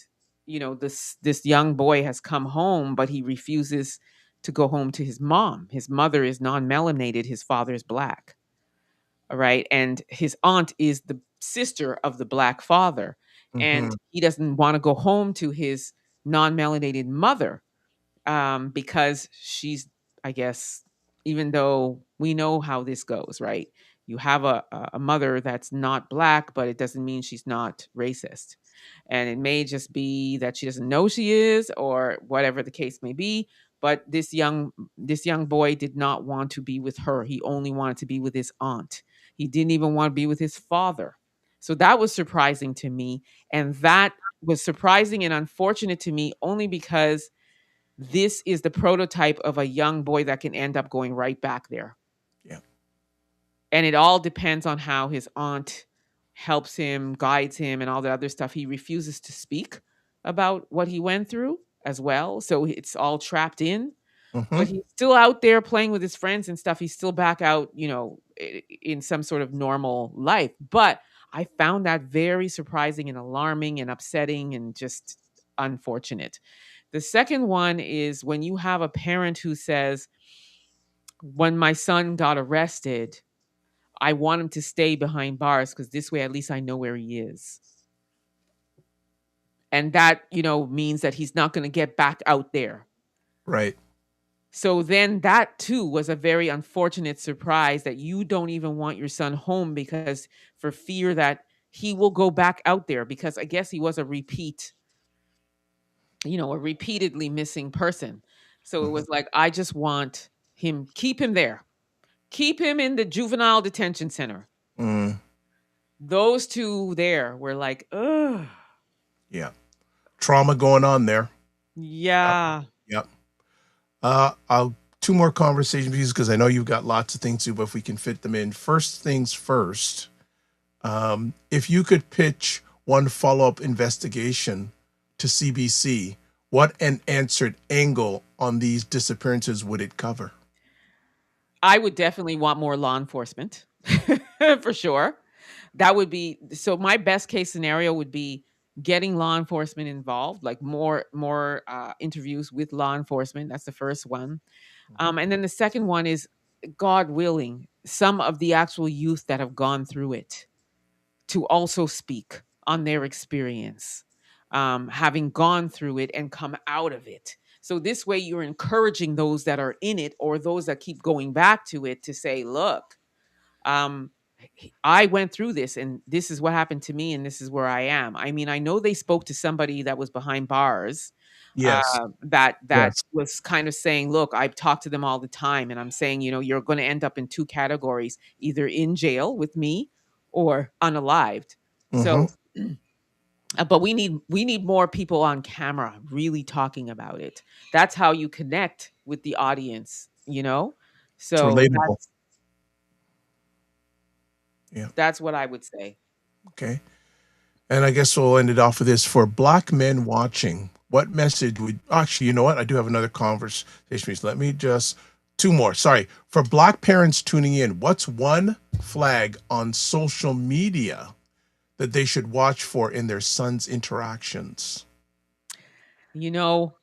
this young boy has come home, but he refuses to go home to his mom. His mother is non-melanated, his father is Black. All right. And his aunt is the sister of the Black father. And Hmm. he doesn't want to go home to his non-melanated mother, because she's, I guess, even though we know how this goes, right? You have a mother that's not Black, but it doesn't mean she's not racist. And it may just be that she doesn't know she is, or whatever the case may be. But this young boy did not want to be with her. He only wanted to be with his aunt. He didn't even want to be with his father. So that was surprising to me. And that was surprising and unfortunate to me, only because this is the prototype of a young boy that can end up going right back there. Yeah. And it all depends on how his aunt helps him, guides him, and all the other stuff. He refuses to speak about what he went through as well. So it's all trapped in. Hmm. But he's still out there playing with his friends and stuff. He's still back out, in some sort of normal life. But I found that very surprising and alarming and upsetting and just unfortunate. The second one is when you have a parent who says, when my son got arrested, I want him to stay behind bars because this way at least I know where he is. And that, means that he's not going to get back out there. Right. So then that too was a very unfortunate surprise, that you don't even want your son home because for fear that he will go back out there, because I guess he was a repeatedly missing person. So it Mhm. was like, I just want him, keep him there. Keep him in the juvenile detention center. Mm, Those two there were like, ugh. yeah. Trauma going on there. Yep. Yeah. Yep. I'll two more conversation pieces because I know you've got lots of things to do, but if we can fit them in. First things first, if you could pitch one follow-up investigation to CBC, what unanswered angle on these disappearances would it cover? I would definitely want more law enforcement for sure. That would be so my best case scenario would be getting law enforcement involved, like more interviews with law enforcement. That's the first one. And then the second one is, God willing, some of the actual youth that have gone through it to also speak on their experience, having gone through it and come out of it. So this way, you're encouraging those that are in it or those that keep going back to it to say, look, um, I went through this and this is what happened to me and this is where I am. I mean, I know they spoke to somebody that was behind bars, Yes. that Yes. was kind of saying, look, I've talked to them all the time and I'm saying, you're going to end up in two categories, either in jail with me or unalived. Mm-hmm. So but we need more people on camera really talking about it. That's how you connect with the audience. It's So relatable. Yeah. that's what I would say. Okay. And I guess we'll end it off with this. For Black men watching, what message would actually, you know what? I do have another conversation. Let me just two more. Sorry. For Black parents tuning in, what's one flag on social media that they should watch for in their sons' interactions? You know,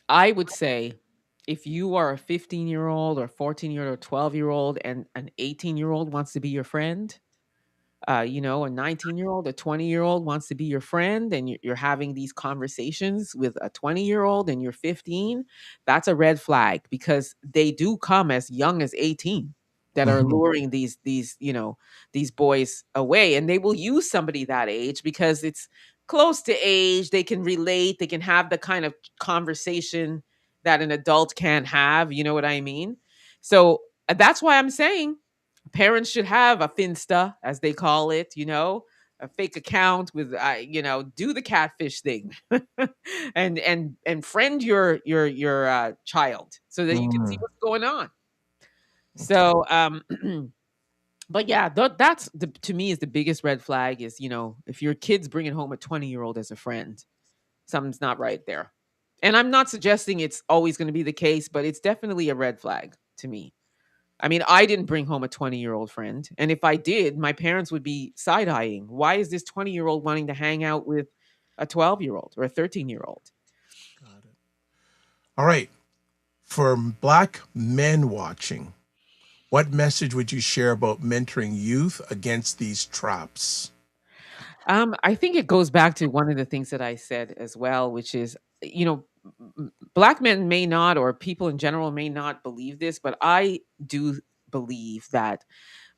I would say if you are a 15-year-old or 14-year-old or 12-year-old and an 18-year-old wants to be your friend, a 19-year-old, a 20-year-old wants to be your friend, and you're having these conversations with a 20-year-old and you're 15, that's a red flag because they do come as young as 18 that are Mhm. luring these boys away, and they will use somebody that age because it's close to age, they can relate, they can have the kind of conversation that an adult can't have, you know what I mean? So that's why I'm saying parents should have a finsta, as they call it, a fake account with, do the catfish thing, and friend your child so that you can see Mm. what's going on. Okay. So, but yeah, that's to me is the biggest red flag is, if your kid's bringing home a 20-year-old as a friend, something's not right there. And I'm not suggesting it's always going to be the case, but it's definitely a red flag to me. I mean, I didn't bring home a 20-year-old friend. And if I did, my parents would be side eyeing. Why is this 20-year-old wanting to hang out with a 12-year-old or a 13-year-old? Got it. All right. For Black men watching, what message would you share about mentoring youth against these traps? I think it goes back to one of the things that I said as well, which is, Black men may not, or people in general may not believe this, but I do believe that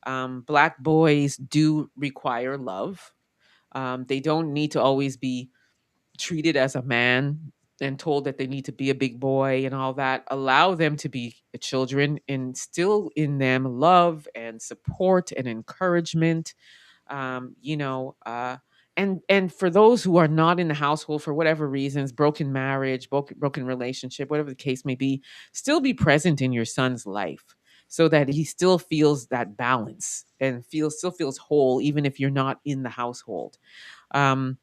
Black boys do require love. They don't need to always be treated as a man and told that they need to be a big boy and all that. Allow them to be children, instill in them love and support and encouragement. um, you know uh, and for those who are not in the household for whatever reasons, broken marriage, broken relationship, whatever the case may be, still be present in your son's life so that he still feels that balance and still feels whole even if you're not in the household. um,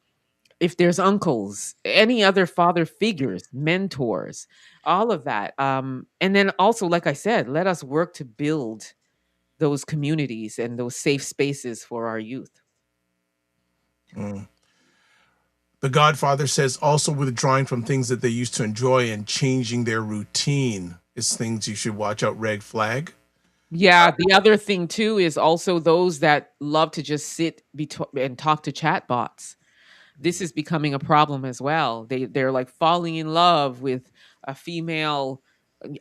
if there's uncles, any other father figures, mentors, all of that. And then also, like I said, let us work to build those communities and those safe spaces for our youth. Mm. The Godfather says also withdrawing from things that they used to enjoy and changing their routine is things you should watch out. Red flag. Yeah, the other thing too is also those that love to just sit and talk to chatbots. This is becoming a problem as well. They're like falling in love with a female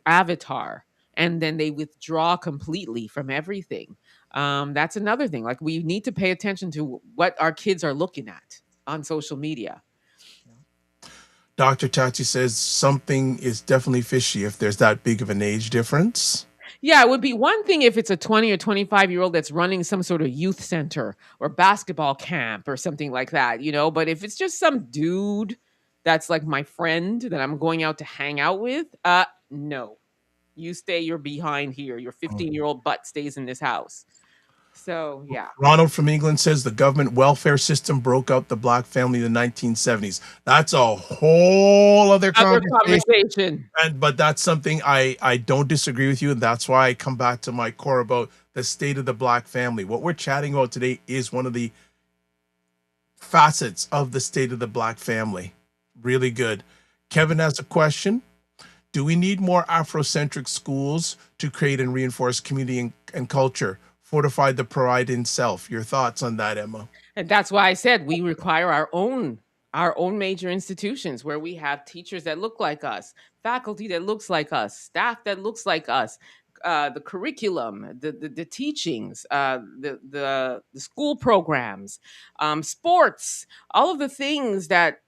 avatar, and then they withdraw completely from everything. That's another thing. Like, we need to pay attention to what our kids are looking at on social media. Dr. Tachi says something is definitely fishy if there's that big of an age difference. Yeah, it would be one thing if it's a 20 or 25-year-old that's running some sort of youth center or basketball camp or something like that. But if it's just some dude that's like my friend that I'm going out to hang out with, no. You stay your behind here. Your 15-year-old butt stays in this house. So yeah. Ronald from England says the government welfare system broke out the black family in the 1970s. That's a whole other Other conversation. conversation. But that's something I don't disagree with you. And that's why I come back to my core about the state of the black family. What we're chatting about today is one of the facets of the state of the black family. Really good. Kevin has a question. Do we need more Afrocentric schools to create and reinforce community and culture? Fortify the pride in self. Your thoughts on that, Emma? And that's why I said we require our own major institutions where we have teachers that look like us, faculty that looks like us, staff that looks like us, the curriculum, the teachings, the school programs, sports, all of the things that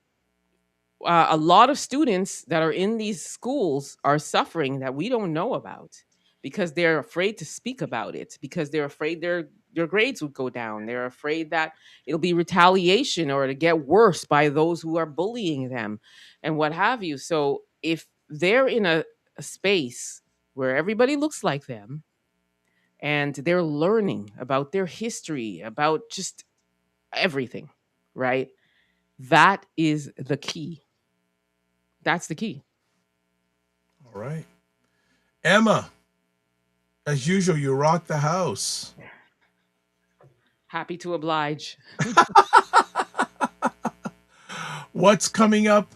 a lot of students that are in these schools are suffering that we don't know about because they're afraid to speak about it, because they're afraid their grades would go down. They're afraid that it'll be retaliation or to get worse by those who are bullying them and what have you. So if they're in a space where everybody looks like them and they're learning about their history, about just everything, right? That is the key. That's the key. All right. Emma, as usual, you rock the house. Happy to oblige. What's coming up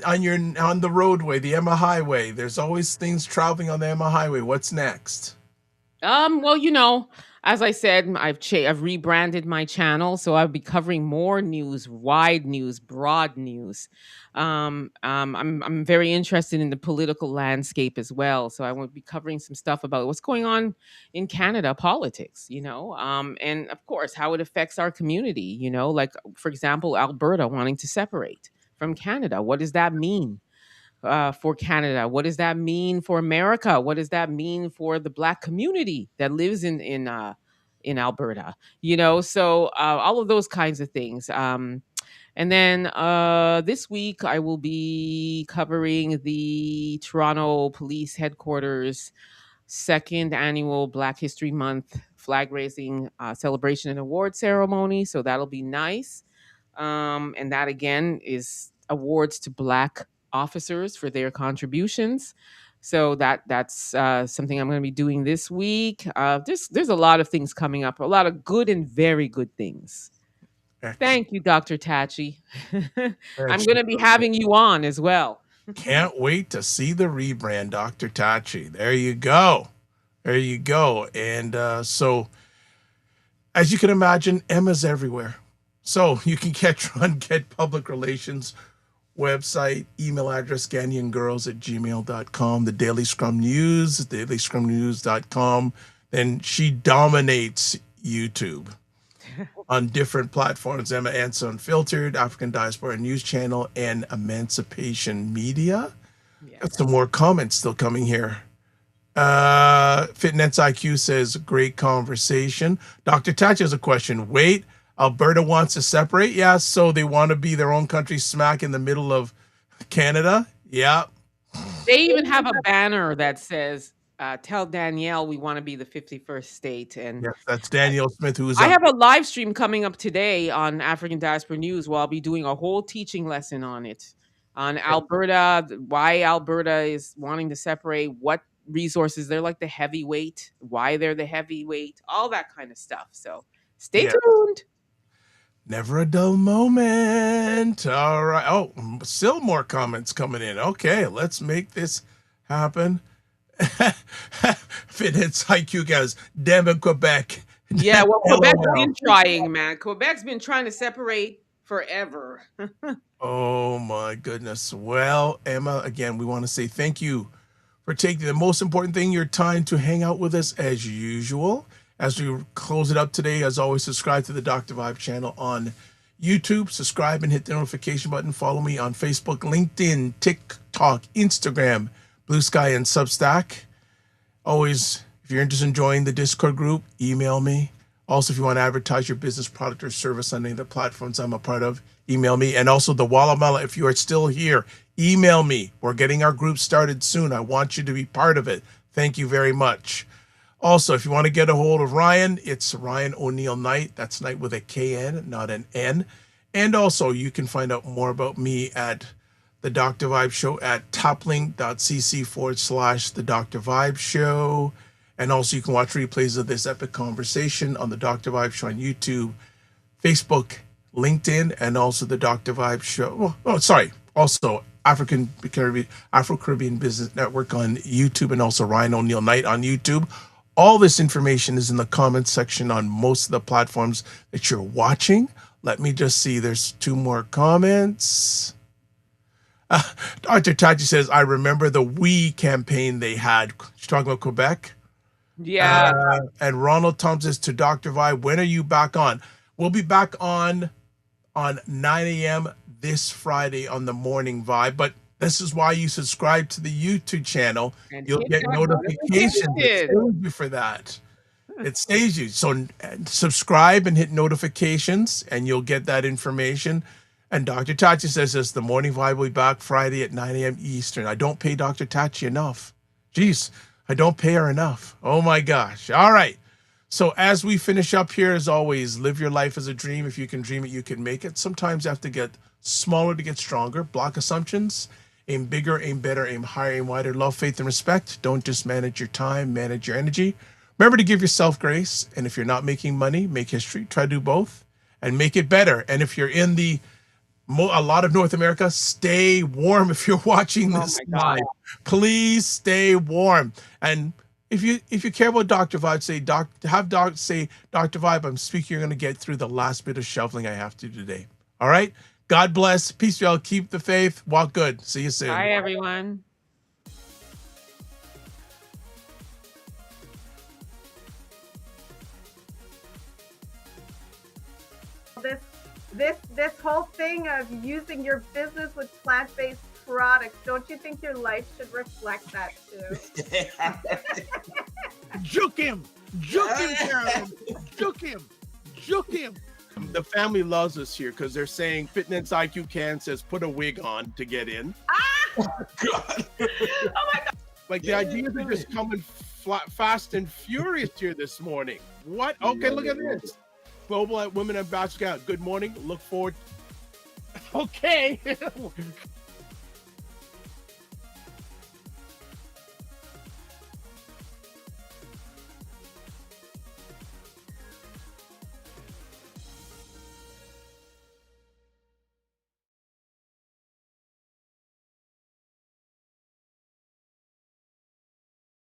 on the roadway, the Emma Highway? There's always things traveling on the Emma Highway. What's next? Well, as I said, I've rebranded my channel, so I'll be covering more news, wide news, broad news. I'm very interested in the political landscape as well, so I will be covering some stuff about what's going on in Canada politics, and of course how it affects our community. Like for example, Alberta wanting to separate from Canada. What does that mean? For Canada? What does that mean for America? What does that mean for the Black community that lives in Alberta? So all of those kinds of things. And then this week I will be covering the Toronto Police Headquarters second annual Black History Month flag raising celebration and award ceremony. So that'll be nice. And that again is awards to Black officers for their contributions. So that's something I'm going to be doing this week. There's a lot of things coming up, a lot of good and very good things. Excellent. Thank you, Dr. Tachi. I'm going to be having you on as well. Can't wait to see the rebrand, Dr. Tachi. There you go. There you go. And so, as you can imagine, Emma's everywhere. So you can catch her on Get Public Relations website, email address, GhanaianGirls@gmail.com, the Daily Scrum News, dailyscrumnews.com. Then she dominates YouTube on different platforms, Emma Ansah Unfiltered, African Diaspora News Channel, and Emancipation Media. Yes. Got some more comments still coming here. Fitness IQ says, great conversation. Dr. Tatch has a question. Wait, Alberta wants to separate? Yeah, so they want to be their own country smack in the middle of Canada? Yeah. They even have a banner that says, tell Danielle we want to be the 51st state. And yes, that's Danielle Smith, who is I have a live stream coming up today on African Diaspora News where I'll be doing a whole teaching lesson on it, on Alberta, why Alberta is wanting to separate, what resources they're like the heavyweight, why they're the heavyweight, all that kind of stuff. So stay tuned. Never a dull moment. All right. Oh, still more comments coming in. Okay, let's make this happen. Fitness IQ guys, damn it, Quebec. Yeah, well, Quebec's been trying, man. Quebec's been trying to separate forever. Oh my goodness. Well, Emma, again, we want to say thank you for taking the most important thing, your time to hang out with us as usual. As we close it up today, as always, subscribe to the Dr. Vibe channel on YouTube. Subscribe and hit the notification button. Follow me on Facebook, LinkedIn, TikTok, Instagram, Blue Sky, and Substack. Always, if you're interested in joining the Discord group, email me. Also, if you want to advertise your business, product, or service on any of the platforms I'm a part of, email me. And also the Walla Mala, if you are still here, email me. We're getting our group started soon. I want you to be part of it. Thank you very much. Also, if you want to get a hold of Ryan, it's Ryan Oneil Knight. That's Knight with a KN, not an N. And also, you can find out more about me at the Dr. Vibe Show at toplink.cc/the Dr. Vibe Show. And also, you can watch replays of this epic conversation on the Dr. Vibe Show on YouTube, Facebook, LinkedIn, and also the Dr. Vibe Show. Also Afro Caribbean Business Network on YouTube, and also Ryan Oneil Knight on YouTube. All this information is in the comments section on most of the platforms that you're watching. Let me just see. There's 2 more comments. Dr. Tachi says, I remember the We campaign they had. She's talking about Quebec. Yeah. And Ronald Thompson says to Dr. Vi, when are you back on? We'll be back on 9 a.m. this Friday on the Morning Vibe. But this is why you subscribe to the YouTube channel. And You'll hit get that notifications. notification. It stays you for that. It stays you. So subscribe and hit notifications, and you'll get that information. And Dr. Tachi says this, the Morning Vibe will be back Friday at 9 a.m. Eastern. I don't pay Dr. Tachi enough. Jeez, I don't pay her enough. Oh, my gosh. All right. So as we finish up here, as always, live your life as a dream. If you can dream it, you can make it. Sometimes you have to get smaller to get stronger. Block assumptions. Aim bigger, aim better, aim higher, aim wider. Love, faith, and respect. Don't just manage your time, manage your energy. Remember to give yourself grace. And if you're not making money, make history. Try to do both and make it better. And if you're in a lot of North America, stay warm if you're watching this live. Please stay warm. And if you care about Dr. Vibe, say Dr. Vibe, I'm speaking, you're going to get through the last bit of shoveling I have to today. All right? God bless. Peace, y'all. Keep the faith. Walk good. See you soon. Bye, everyone. This whole thing of using your business with plant-based products, don't you think your life should reflect that too? Juke him, Carolyn. Juke him. The family loves us here because they're saying Fitness IQ Can says put a wig on to get in. Oh God. Oh my God. Like the ideas are just coming fast and furious here this morning. What? Okay, look at this. Global Women Ambassador. Good morning. Look forward. Okay.